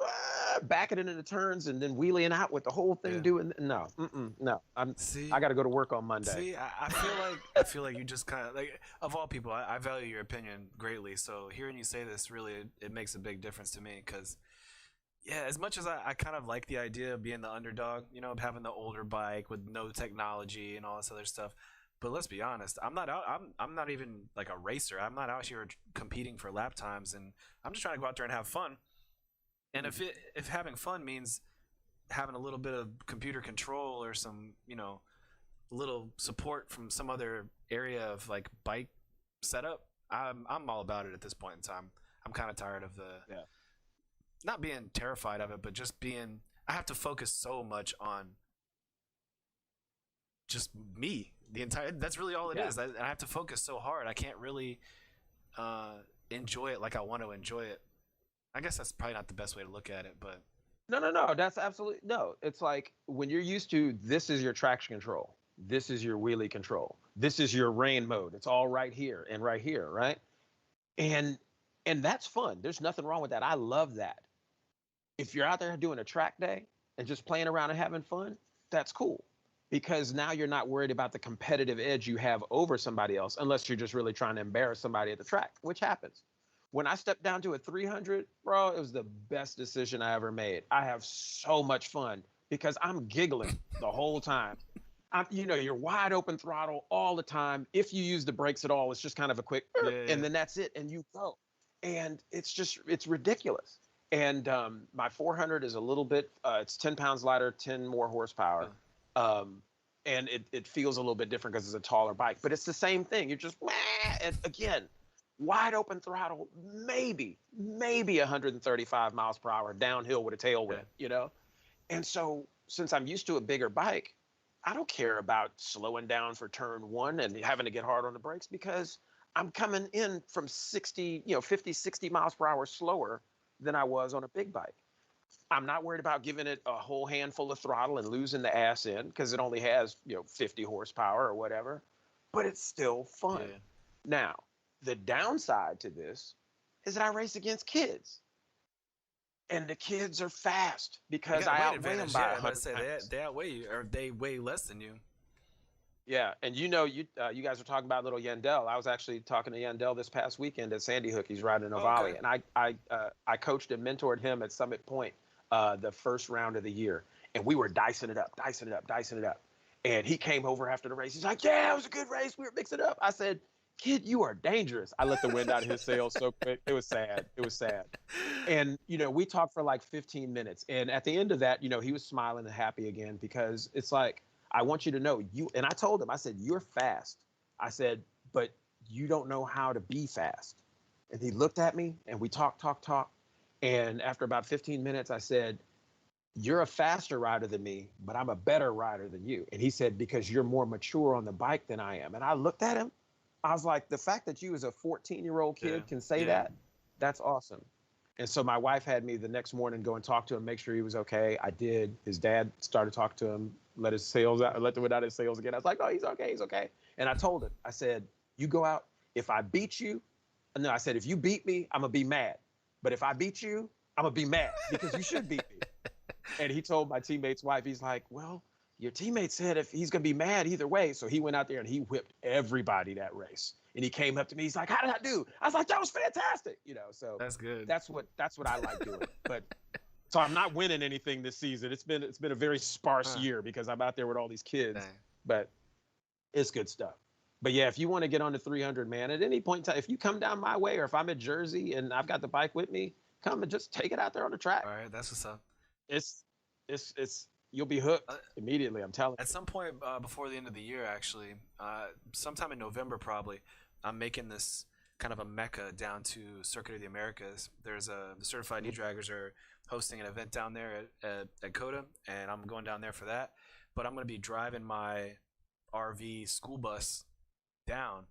D: back it into the turns and then wheeling out with the whole thing doing no. I got to go to work on Monday.
C: See, I feel like you just kind of like, of all people, I value your opinion greatly. So hearing you say this really, it makes a big difference to me because, yeah, as much as I kind of like the idea of being the underdog, of having the older bike with no technology and all this other stuff. But let's be honest, I'm not even like a racer. I'm not out here competing for lap times, and I'm just trying to go out there and have fun. And if having fun means having a little bit of computer control or some, little support from some other area of like bike setup, I'm all about it at this point in time. I'm kind of tired of not being terrified of it, but just I have to focus so much on just me. That's really all it is. I have to focus so hard. I can't really enjoy it like I want to enjoy it. I guess that's probably not the best way to look at it, but
D: no, that's absolutely no. It's like when you're used to, this is your traction control, this is your wheelie control, this is your rain mode. It's all right here and right here, right? And that's fun. There's nothing wrong with that. I love that. If you're out there doing a track day and just playing around and having fun, that's cool. Because now you're not worried about the competitive edge you have over somebody else, unless you're just really trying to embarrass somebody at the track, which happens. When I stepped down to a 300, bro, it was the best decision I ever made. I have so much fun because I'm giggling the whole time. You're wide open throttle all the time. If you use the brakes at all, it's just kind of a quick, and then that's it, and you go. And it's ridiculous. And my 400 is a little bit, it's 10 pounds lighter, 10 more horsepower. And it feels a little bit different because it's a taller bike, but it's the same thing. You're just, and again, wide open throttle, maybe 135 miles per hour downhill with a tailwind, you know? And so since I'm used to a bigger bike, I don't care about slowing down for turn one and having to get hard on the brakes because I'm coming in from 60, 50, 60 miles per hour slower than I was on a big bike. I'm not worried about giving it a whole handful of throttle and losing the ass in because it only has, 50 horsepower or whatever, but it's still fun.
C: Yeah.
D: Now, the downside to this is that I race against kids. And the kids are fast
C: You
D: because
C: got a
D: I
C: weight
D: outweigh them
C: advantage.
D: by
C: Yeah, I was about
D: 100
C: to say
D: pounds.
C: they outweigh you, or they weigh less than you.
D: Yeah, and you guys were talking about little Yandel. I was actually talking to Yandel this past weekend at Sandy Hook. He's riding a
C: Oh, okay.
D: Volley, and I coached and mentored him at Summit Point the first round of the year, and we were dicing it up, dicing it up, dicing it up. And he came over after the race. He's like, "Yeah, it was a good race. We were mixing it up." I said, "Kid, you are dangerous." I let the wind out of his sails so quick. It was sad. It was sad. And we talked for like 15 minutes, and at the end of that, he was smiling and happy again because it's like, I want you to know you. And I told him, I said, "You're fast." I said, "But you don't know how to be fast." And he looked at me, and we talked, talked, talked. And after about 15 minutes, I said, "You're a faster rider than me, but I'm a better rider than you." And he said, "Because you're more mature on the bike than I am." And I looked at him. I was like, the fact that you as a 14-year-old
C: Yeah,
D: kid can say
C: yeah.
D: that's awesome. And so my wife had me the next morning go and talk to him, make sure he was okay. I did. His dad started talking to him, let his sails out, let the wind out his sails again. I was like, "Oh, he's okay, he's okay." And I told him, I said, "You go out. If I beat you," and then I said, "If you beat me, I'm gonna be mad. But if I beat you, I'm gonna be mad because you should beat me." And he told my teammate's wife, he's like, "Well, your teammate said if he's gonna be mad either way." So he went out there and he whipped everybody that race. And he came up to me, he's like, "How did I do?" I was like, "That was fantastic." So
C: That's good.
D: that's what I like doing. But so I'm not winning anything this season. It's been a very sparse
C: Huh.
D: year because I'm out there with all these kids.
C: Dang.
D: But it's good stuff. But yeah, if you want to get on the 300, man, at any point in time, if you come down my way or if I'm at Jersey and I've got the bike with me, come and just take it out there on the track.
C: All right, that's what's up.
D: It's it's you'll be hooked immediately. I'm telling
C: At
D: you.
C: some point before the end of the year, actually, sometime in November probably, I'm making this kind of a mecca down to Circuit of the Americas. There's the Certified Knee Draggers are hosting an event down there at COTA, and I'm going down there for that. But I'm going to be driving my RV school bus down,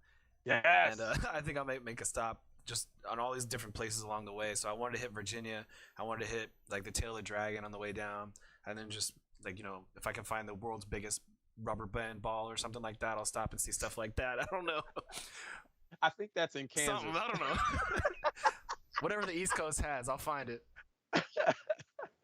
D: Yes.
C: and I think I might make a stop just on all these different places along the way. So I wanted to hit Virginia. I wanted to hit like the Tail of Dragon on the way down, and then just like if I can find the world's biggest rubber band ball or something like that, I'll stop and see stuff like that. I don't know.
D: I think that's in Kansas.
C: Something, I don't know. Whatever the East Coast has, I'll find it.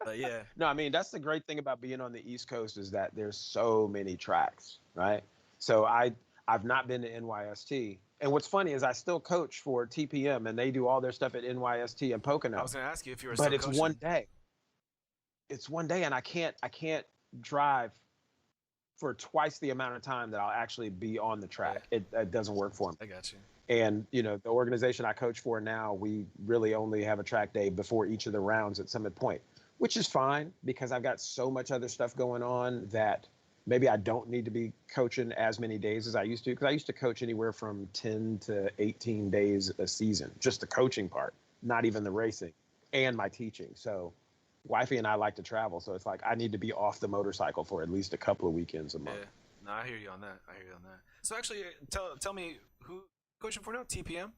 C: But yeah.
D: No, I mean, that's the great thing about being on the East Coast is that there's so many tracks, right? So I've not been to NYST. And what's funny is I still coach for TPM and they do all their stuff at NYST and Pocono.
C: I was going to ask you if you were
D: but
C: still
D: it's
C: coaching.
D: one day. It's one day and I can't drive for twice the amount of time that I'll actually be on the track.
C: Yeah.
D: It doesn't work for me.
C: I got you.
D: And, the organization I coach for now, we really only have a track day before each of the rounds at Summit Point, which is fine because I've got so much other stuff going on that maybe I don't need to be coaching as many days as I used to. Because I used to coach anywhere from 10 to 18 days a season, just the coaching part, not even the racing and my teaching. So wifey and I like to travel. So it's like I need to be off the motorcycle for at least a couple of weekends a month.
C: Yeah. No, I hear you on that. So actually, tell me who coaching for now? TPM?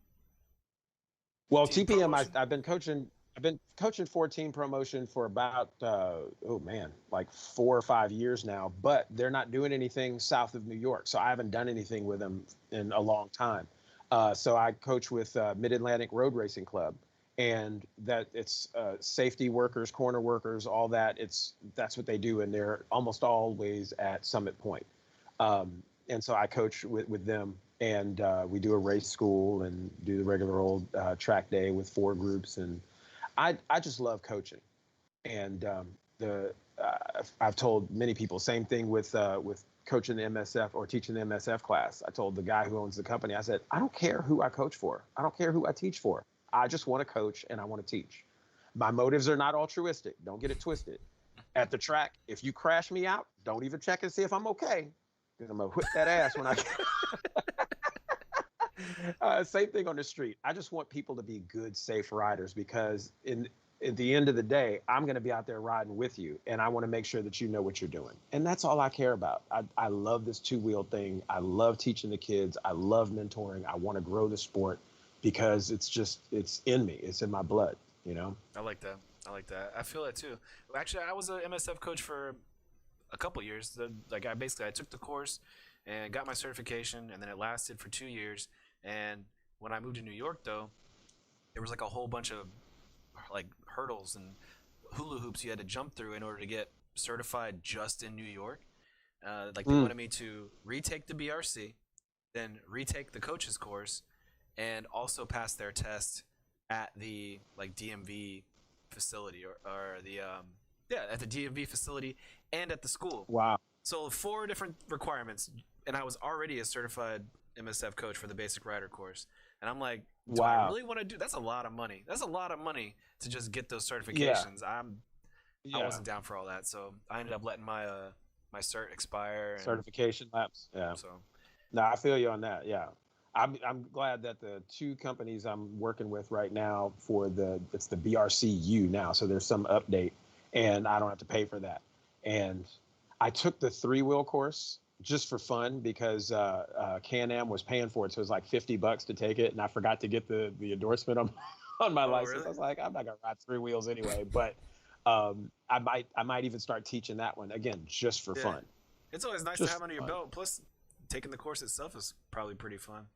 D: Well,
C: Team
D: TPM,
C: promotion?
D: I've been coaching. I've been coaching for team promotion for about like 4 or 5 years now. But they're not doing anything south of New York, so I haven't done anything with them in a long time. So I coach with Mid Atlantic Road Racing Club, and that it's safety workers, corner workers, all that. That's what they do, and they're almost always at Summit Point. And so I coach with them, and we do a race school and do the regular old track day with 4 groups. And I just love coaching. And I've told many people, same thing with coaching the MSF or teaching the MSF class. I told the guy who owns the company, I said, I don't care who I coach for. I don't care who I teach for. I just want to coach and I want to teach. My motives are not altruistic. Don't get it twisted. At the track, if you crash me out, don't even check and see if I'm okay. Because I'm going to whip that ass when I Same thing on the street. I just want people to be good, safe riders because at the end of the day, I'm going to be out there riding with you, and I want to make sure that you know what you're doing. And that's all I care about. I love this two-wheel thing. I love teaching the kids. I love mentoring. I want to grow the sport because it's in me. It's in my blood, you know?
C: I like that. I like that. I feel that too. Actually, I was a MSF coach for a couple years. I took the course and got my certification, and then it lasted for 2 years. And when I moved to New York, though, there was like a whole bunch of like hurdles and hula hoops you had to jump through in order to get certified just in New York. They wanted me to retake the BRC, then retake the coach's course, and also pass their test at the like DMV facility or the at the DMV facility and at the school.
D: Wow.
C: So 4 different requirements, and I was already a certified MSF coach for the basic rider course. And I'm like, do I really want to do? That's a lot of money. That's a lot of money to just get those certifications. I wasn't down for all that, so I ended up letting my my cert expire.
D: Certification lapse. Yeah.
C: So,
D: no, I feel you on that. Yeah. I'm glad that the 2 companies I'm working with right now it's the BRCU now. So there's some update and I don't have to pay for that. And I took the 3-wheel course just for fun because Can-Am was paying for it. So it was like $50 to take it. And I forgot to get the endorsement on my license.
C: Really?
D: I was like, I'm not going to ride 3 wheels anyway. But I might even start teaching that one again, just for fun.
C: It's always nice to have under your belt. Plus, taking the course itself is probably pretty fun.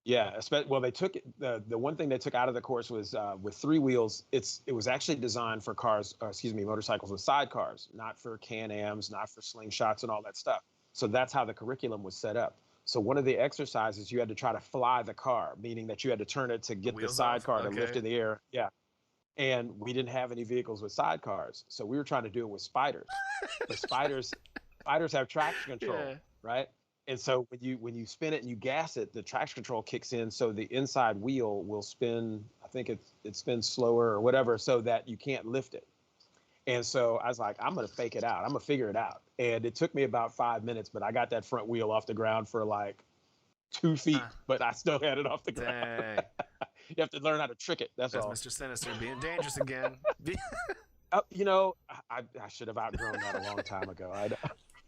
D: Yeah, well, they took it. The one thing they took out of the course was with 3 wheels. It was actually designed for motorcycles with sidecars, not for Can-Ams, not for slingshots and all that stuff. So that's how the curriculum was set up. So one of the exercises, you had to try to fly the car, meaning that you had to turn it to get the sidecar to lift in the air. Yeah, and we didn't have any vehicles with sidecars, so we were trying to do it with spiders. The spiders have traction control, right? And so when you spin it and you gas it, the traction control kicks in, so the inside wheel will spin. I think it spins slower or whatever, so that you can't lift it. And so I was like, I'm gonna fake it out. I'm gonna figure it out. And it took me about 5 minutes, but I got that front wheel off the ground for like 2 feet, but I still had it off the ground. You have to learn how to trick it. That's all.
C: Mr. Sinister being dangerous again.
D: I should have outgrown that a long time ago.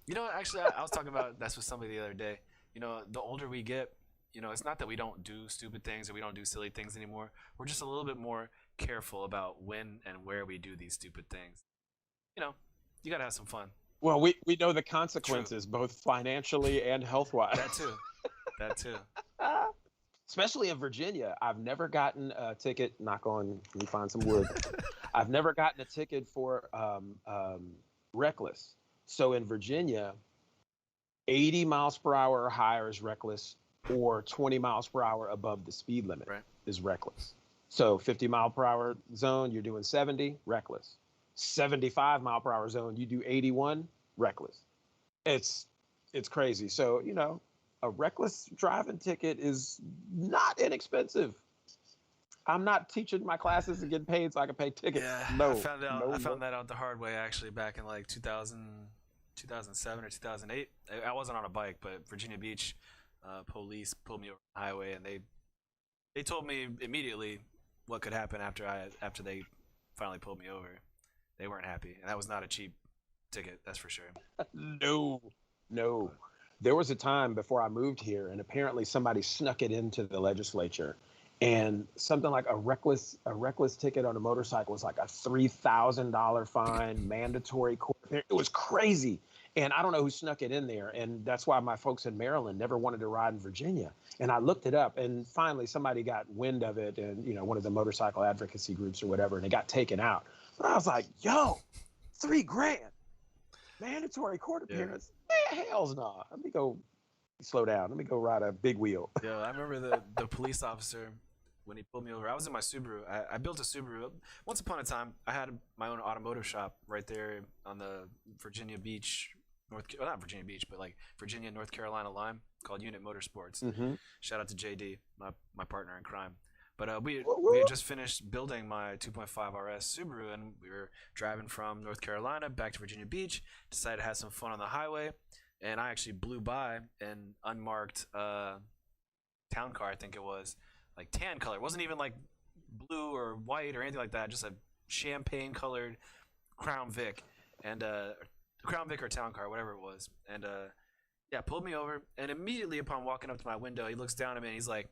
C: You know, actually, I was talking about this with somebody the other day. You know, the older we get, it's not that we don't do stupid things or we don't do silly things anymore. We're just a little bit more careful about when and where we do these stupid things. You got to have some fun.
D: Well, we know the consequences, both financially and health-wise.
C: That too.
D: Especially in Virginia. I've never gotten a ticket, knock on, let me find some wood. I've never gotten a ticket for reckless. So in Virginia, 80 miles per hour or higher is reckless, or 20 miles per hour above the speed limit is reckless. So 50 mile per hour zone, you're doing 70, reckless. 75 mile per hour zone, you do 81, reckless. It's crazy. So, a reckless driving ticket is not inexpensive. I'm not teaching my classes and getting paid so I can pay tickets.
C: Yeah,
D: no.
C: I found that out the hard way, actually, back in like 2007 or 2008. I wasn't on a bike, but Virginia Beach police pulled me over the highway, and they told me immediately what could happen after they finally pulled me over. They weren't happy, and that was not a cheap ticket, that's for sure.
D: No. There was a time before I moved here, and apparently somebody snuck it into the legislature, and something like a reckless ticket on a motorcycle was like a $3,000 fine, mandatory court. It was crazy. And I don't know who snuck it in there. And that's why my folks in Maryland never wanted to ride in Virginia. And I looked it up, and finally somebody got wind of it, and one of the motorcycle advocacy groups or whatever, and it got taken out. But I was like, yo, $3,000, mandatory court appearance. Man, hell's no. Let me go slow down. Let me go ride a big wheel.
C: Yeah, I remember the police officer when he pulled me over. I was in my Subaru. I built a Subaru. Once upon a time, I had my own automotive shop right there on the Virginia Beach, not Virginia Beach, but like Virginia, North Carolina line, called Unit Motorsports.
D: Mm-hmm.
C: Shout out to JD, my partner in crime. But we had just finished building my 2.5 RS Subaru, and we were driving from North Carolina back to Virginia Beach, decided to have some fun on the highway, and I actually blew by an unmarked town car, I think it was, like tan color. It wasn't even like blue or white or anything like that. Just a champagne colored Crown Vic, and Crown Vic or town car, whatever it was. And yeah, pulled me over, and immediately upon walking up to my window, he looks down at me and he's like,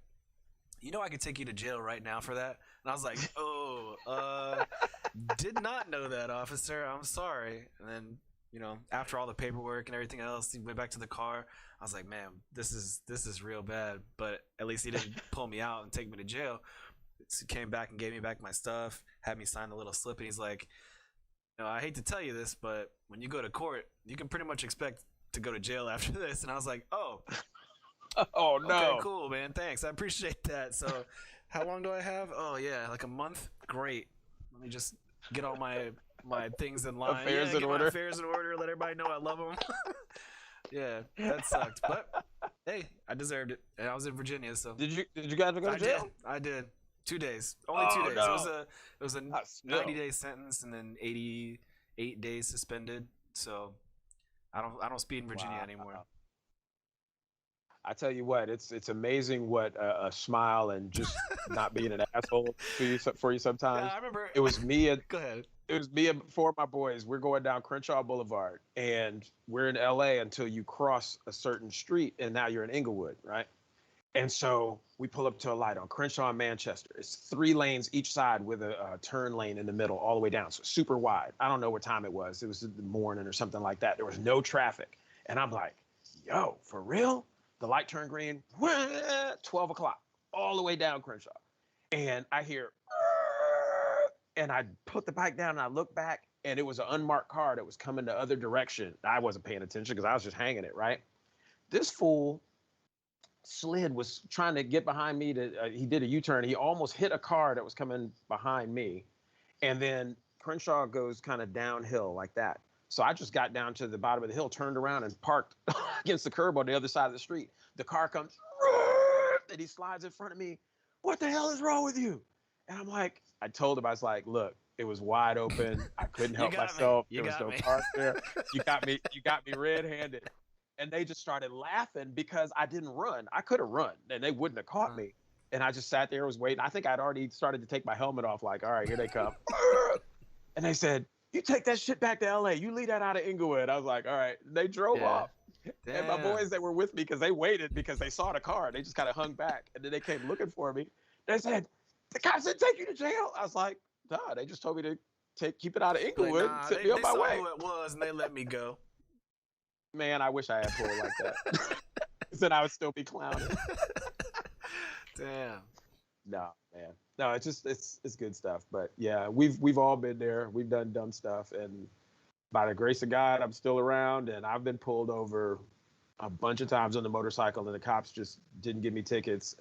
C: "You know, I could take you to jail right now for that." And I was like, "Oh, did not know that, officer. I'm sorry." And then, you know, after all the paperwork and everything else, he went back to the car. I was like, "Man, this is real bad." But at least he didn't pull me out and take me to jail. So he came back and gave me back my stuff, had me sign the little slip, and he's like, "You know, I hate to tell you this, but when you go to court, you can pretty much expect to go to jail after this." And I was like, "Oh."
D: Oh no.
C: Okay, cool, man. Thanks. I appreciate that. So, how long do I have? Oh yeah, like a month. Great. Let me just get all my things in line.
D: Affairs in
C: get
D: order.
C: My affairs in order. Let everybody know I love them. Yeah, that sucked. But hey, I deserved it. And I was in Virginia, so
D: Did you guys go to jail?
C: I did. 2 days. Only
D: Oh,
C: 2 days.
D: no.
C: It was a
D: Still.
C: 90-day sentence and then 88 days suspended. So I don't speed in Virginia
D: Wow.
C: anymore.
D: I tell you what, it's amazing what a smile and just not being an asshole for you sometimes.
C: Yeah, I remember.
D: It was me and
C: Go ahead.
D: it was me and four of my boys. We're going down Crenshaw Boulevard, and we're in LA until you cross a certain street, and now you're in Inglewood, right? And so we pull up to a light on Crenshaw and Manchester. It's 3 lanes each side with a turn lane in the middle all the way down. So super wide. I don't know what time it was. It was the morning or something like that. There was no traffic. And I'm like, yo, for real? The light turned green, 12 o'clock, all the way down Crenshaw. And I hear, and I put the bike down and I look back, and it was an unmarked car that was coming the other direction. I wasn't paying attention because I was just hanging it, right? This fool was trying to get behind me he did a U-turn. He almost hit a car that was coming behind me. And then Crenshaw goes kind of downhill like that. So I just got down to the bottom of the hill, turned around and parked against the curb on the other side of the street. The car comes and he slides in front of me. What the hell is wrong with you? And I'm like, I told him, I was like, look, it was wide open. I couldn't help myself. There was no cars there. You got me red-handed. And they just started laughing because I didn't run. I could have run and they wouldn't have caught me. And I just sat there, was waiting. I think I'd already started to take my helmet off, like, all right, here they come. And they said, you take that shit back to LA. You leave that out of Inglewood. I was like, all right. They drove off.
C: Damn.
D: And my boys that were with me, because they waited because they saw the car. They just kind of hung back. And then they came looking for me. They said, the cops didn't take you to jail. I was like, nah, they just told me to keep it out of Inglewood and send me on my way.
C: They saw who it was and they let me go.
D: Man, I wish I had pulled like that. Then I would still be clowning.
C: Damn.
D: No, man. No, it's good stuff. But yeah, we've all been there. We've done dumb stuff, and by the grace of God, I'm still around. And I've been pulled over a bunch of times on the motorcycle, and the cops just didn't give me tickets.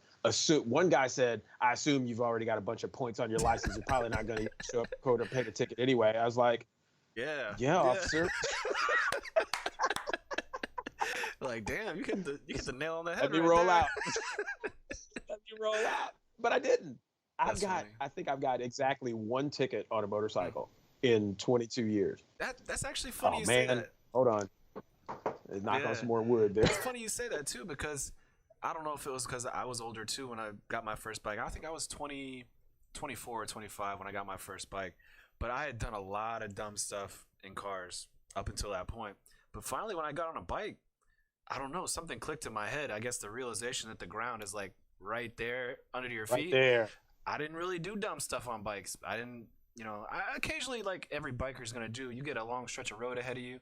D: One guy said, "I assume you've already got a bunch of points on your license. You're probably not going to show up to court or pay the ticket anyway." I was like, "Yeah, officer."
C: Like, damn, you hit the nail on the head.
D: Let me roll out. Let me roll out. But I didn't. I think I've got exactly 1 ticket on a motorcycle in 22 years.
C: That's actually funny you
D: man.
C: say that.
D: Hold on. Knock on some more wood there.
C: It's funny you say that too, because I don't know if it was because I was older too when I got my first bike. I think I was 24 or 25 when I got my first bike. But I had done a lot of dumb stuff in cars up until that point. But finally, when I got on a bike, I don't know, something clicked in my head. I guess the realization that the ground is like right there under your feet.
D: Right there.
C: I didn't really do dumb stuff on bikes. I didn't, I occasionally, like every biker's going to do, you get a long stretch of road ahead of you,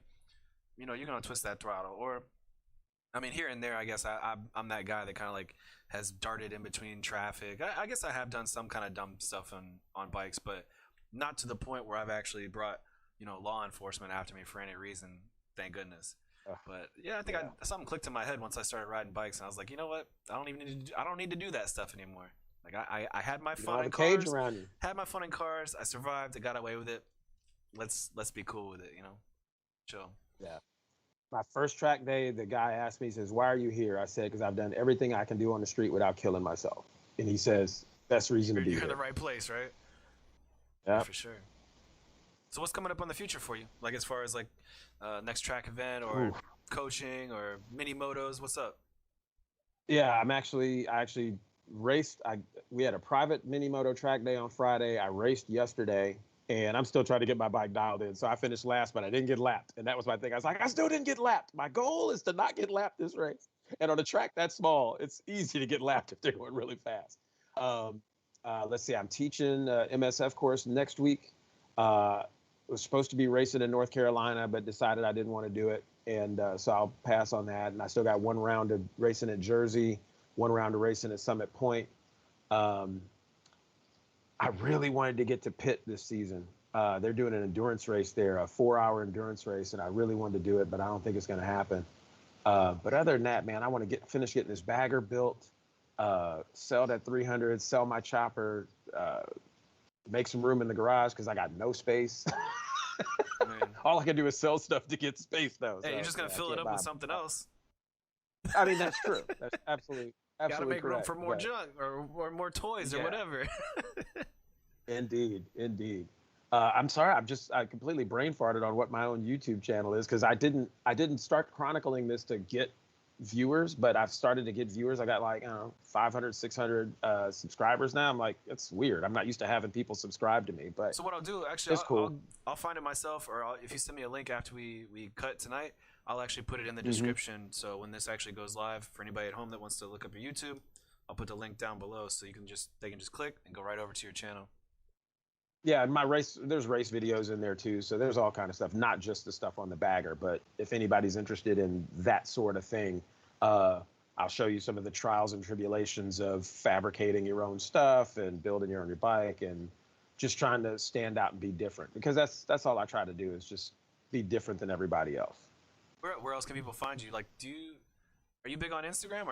C: you're going to twist that throttle. Or, I mean, here and there, I guess I'm that guy that kind of like has darted in between traffic. I guess I have done some kind of dumb stuff on bikes, but not to the point where I've actually brought, law enforcement after me for any reason. Thank goodness. But yeah, I think something clicked in my head once I started riding bikes, and I was like, you know what? I don't need to do that stuff anymore. Like I had my fun in cars.
D: Around you.
C: Had my fun in cars. I survived. I got away with it. Let's be cool with it, Chill.
D: Yeah. My first track day, the guy asked me, he says, "Why are you here?" I said, "Because I've done everything I can do on the street without killing myself." And he says, "Best reason to be here."
C: You're in the right place, right?
D: Yeah,
C: for sure. So what's coming up on the future for you? Like as far as like next track event or coaching or mini-motos, what's up?
D: Yeah, I actually raced. We had a private mini moto track day on Friday. I raced yesterday, and I'm still trying to get my bike dialed in. So I finished last, but I didn't get lapped, and that was my thing. I was like, I still didn't get lapped. My goal is to not get lapped this race. And on a track that small, it's easy to get lapped if they're going really fast. Um, let's see, I'm teaching MSF course next week. Was supposed to be racing in North Carolina, but decided I didn't want to do it. And so I'll pass on that. And I still got one round of racing at Jersey, one round of racing at Summit Point. Um, I really wanted to get to Pitt this season. They're doing an endurance race there, a 4-hour endurance race, and I really wanted to do it, but I don't think it's going to happen. But other than that, man, I want to finish getting this bagger built, sell that 300, sell my chopper, make some room in the garage because I got no space. All I can do is sell stuff to get space, though.
C: Hey,
D: so,
C: you're just gonna fill it up with something else.
D: I mean, that's true. That's absolutely
C: Gotta make room
D: correct.
C: for more junk or more toys or whatever.
D: Indeed. I'm sorry. I completely brain farted on what my own YouTube channel is because I didn't start chronicling this to get viewers, but I've started to get viewers. I got like, 500, 600 subscribers now. I'm like, it's weird. I'm not used to having people subscribe to me, but
C: So what I'll do, actually,
D: it's cool.
C: I'll find it myself, or if you send me a link after we cut tonight, I'll actually put it in the description. So when this actually goes live, for anybody at home that wants to look up your YouTube, I'll put the link down below so they can just click and go right over to your channel.
D: Yeah, and there's race videos in there too. So there's all kind of stuff, not just the stuff on the bagger, but if anybody's interested in that sort of thing, I'll show you some of the trials and tribulations of fabricating your own stuff and building your own bike and just trying to stand out and be different, because that's all I try to do is just be different than everybody else.
C: Where else can people find you? Like, are you big on Instagram?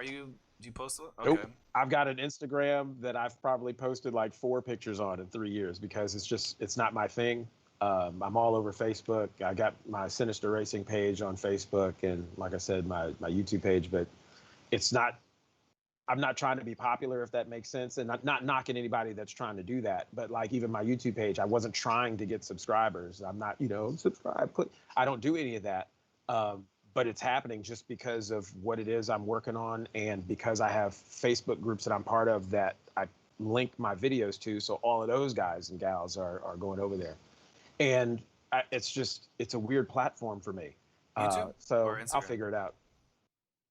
C: Do you post it?
D: Okay. Nope. I've got an Instagram that I've probably posted like 4 pictures on in 3 years because it's not my thing. I'm all over Facebook. I got my Sinister Racing page on Facebook, and like I said, my YouTube page, but I'm not trying to be popular, if that makes sense, and not knocking anybody that's trying to do that. But like even my YouTube page, I wasn't trying to get subscribers. I'm not, subscribe, click. I don't do any of that. But it's happening just because of what it is I'm working on, and because I have Facebook groups that I'm part of that I link my videos to. So all of those guys and gals are going over there. And it's a weird platform for me.
C: YouTube
D: so I'll figure it out.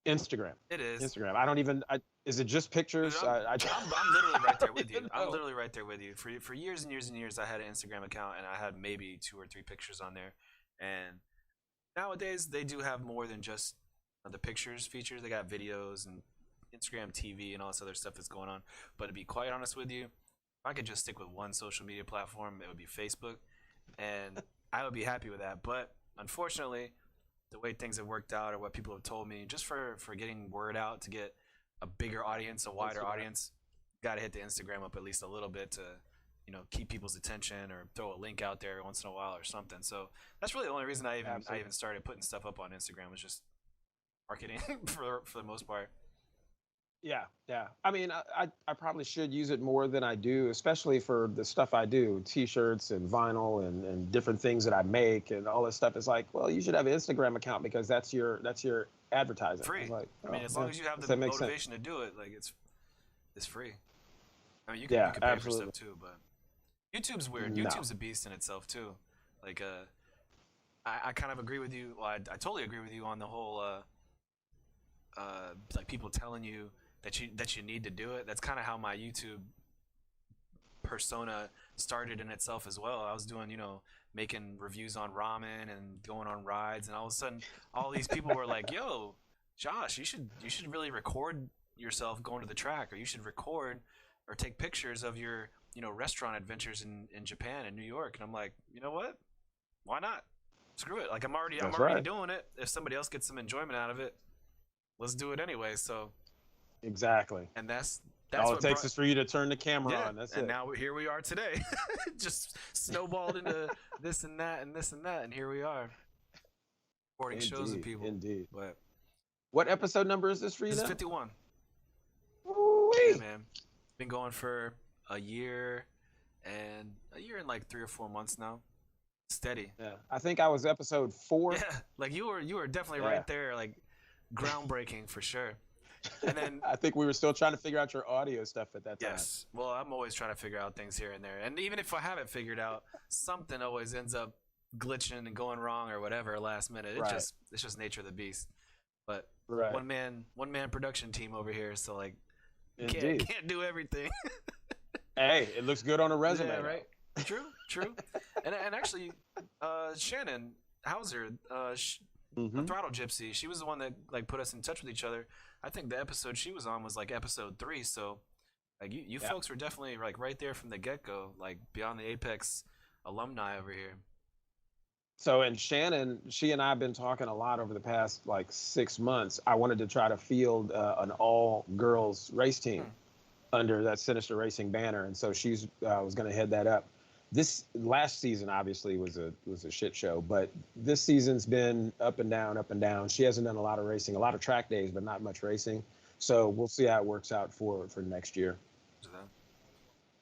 D: Instagram.
C: It is.
D: Instagram. Is it just pictures?
C: I'm literally right there with you. I'm literally right there with you. For years and years and years, I had an Instagram account, and I had maybe 2 or 3 pictures on there. And nowadays, they do have more than just the pictures features. They got videos and Instagram TV and all this other stuff that's going on. But to be quite honest with you, if I could just stick with one social media platform, it would be Facebook. And I would be happy with that. But unfortunately, the way things have worked out, or what people have told me, just for getting word out, to get a bigger audience, a wider audience, got to hit the Instagram up at least a little bit to keep people's attention, or throw a link out there once in a while or something. So that's really the only reason I even started putting stuff up on Instagram, was just marketing for the most part.
D: Yeah. I mean, I probably should use it more than I do, especially for the stuff I do, T-shirts and vinyl and different things that I make and all this stuff. It's like, well, you should have an Instagram account because that's your advertising.
C: Free.
D: I
C: mean, as long as you have the motivation to do it, like it's free. I mean, you can pay
D: absolutely.
C: for stuff too, but YouTube's weird. YouTube's a beast in itself too. Like, I kind of agree with you. Well, I totally agree with you on the whole, like people telling you that you need to do it. That's kind of how my YouTube persona started in itself as well. I was doing, making reviews on ramen and going on rides, and all of a sudden, all these people were like, "Yo, Josh, you should really record yourself going to the track, or you should record or take pictures of your, restaurant adventures in Japan and New York." And I'm like, you know what? Why not? Screw it. Like I'm already doing it. If somebody else gets some enjoyment out of it, let's do it anyway. So
D: exactly.
C: And that's
D: all it takes is for you to turn the camera on. That's it.
C: And now here we are today. Just snowballed into this and that and this and that, and here we are. Recording shows with people.
D: Indeed.
C: But
D: what episode number is this for you now?
C: This is 51.
D: Ooh-wee.
C: Yeah, man. Been going for a year and like 3 or 4 months now. Steady.
D: Yeah. I think I was episode 4.
C: Yeah. Like you were definitely right there, like groundbreaking for sure. And then
D: I think we were still trying to figure out your audio stuff at that time.
C: yes, well, I'm always trying to figure out things here and there, and even if I haven't figured out, something always ends up glitching and going wrong or whatever last minute. It's just nature of the beast. But
D: Right.
C: one man production team over here, so like
D: Indeed.
C: can't do everything.
D: Hey, it looks good on a resume.
C: Yeah, right. True. and actually, Shannon Hauser,
D: Mm-hmm.
C: the Throttle Gypsy, she was the one that like put us in touch with each other. I think the episode she was on was like episode 3. So like you folks were definitely like right there from the get go, like Beyond the Apex alumni over here.
D: So, and Shannon, she and I have been talking a lot over the past like 6 months. I wanted to try to field an all-girls race team under that Sinister Racing banner, and so she's was going to head that up. This last season obviously was a shit show, but this season's been up and down, up and down. She hasn't done a lot of racing, a lot of track days, but not much racing. So we'll see how it works out for next year.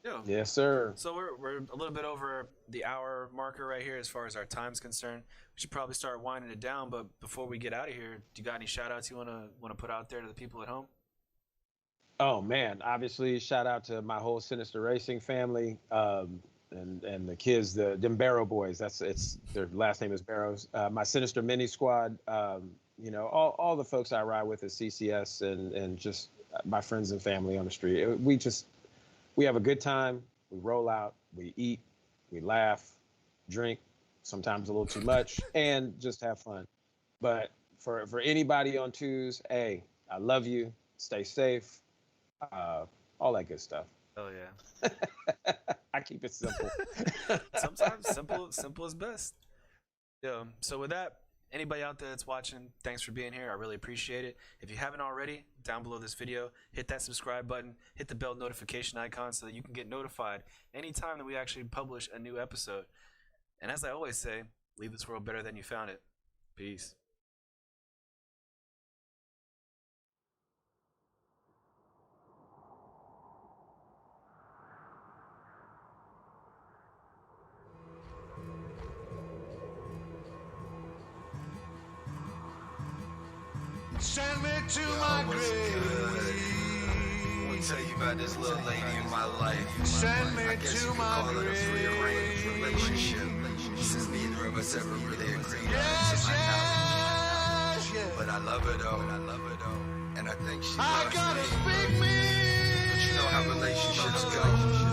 C: Yeah.
D: Yes, sir.
C: So we're a little bit over the hour marker right here as far as our time's concerned. We should probably start winding it down, but before we get out of here, do you got any shout outs you wanna put out there to the people at home?
D: Oh man, obviously shout out to my whole Sinister Racing family, and the kids, them Barrow boys. It's their last name is Barrows. My Sinister Mini Squad. You know, all the folks I ride with at CCS and just my friends and family on the street. We have a good time. We roll out, we eat, we laugh, drink, sometimes a little too much, and just have fun. But for anybody on twos, hey, I love you. Stay safe. All that good stuff.
C: Oh yeah.
D: I keep it simple.
C: Sometimes simple is best. Yeah. So with that, anybody out there that's watching, thanks for being here. I really appreciate it. If you haven't already, down below this video, hit that subscribe button, hit the bell notification icon so that you can get notified anytime that we actually publish a new episode. And as I always say, leave this world better than you found it. Peace.
A: Send me to my grave.
B: I want to tell you about this little lady in my life.
A: Send me
B: I guess
A: to
B: you could
A: my
B: call it a free-range
A: grave.
B: relationship, since neither of us ever really agreed on
A: Yes,
B: it.
A: yes, yes.
B: But I love her though, and I think she
A: I
B: loves
A: gotta
B: me.
A: speak me.
B: But you know how relationships go.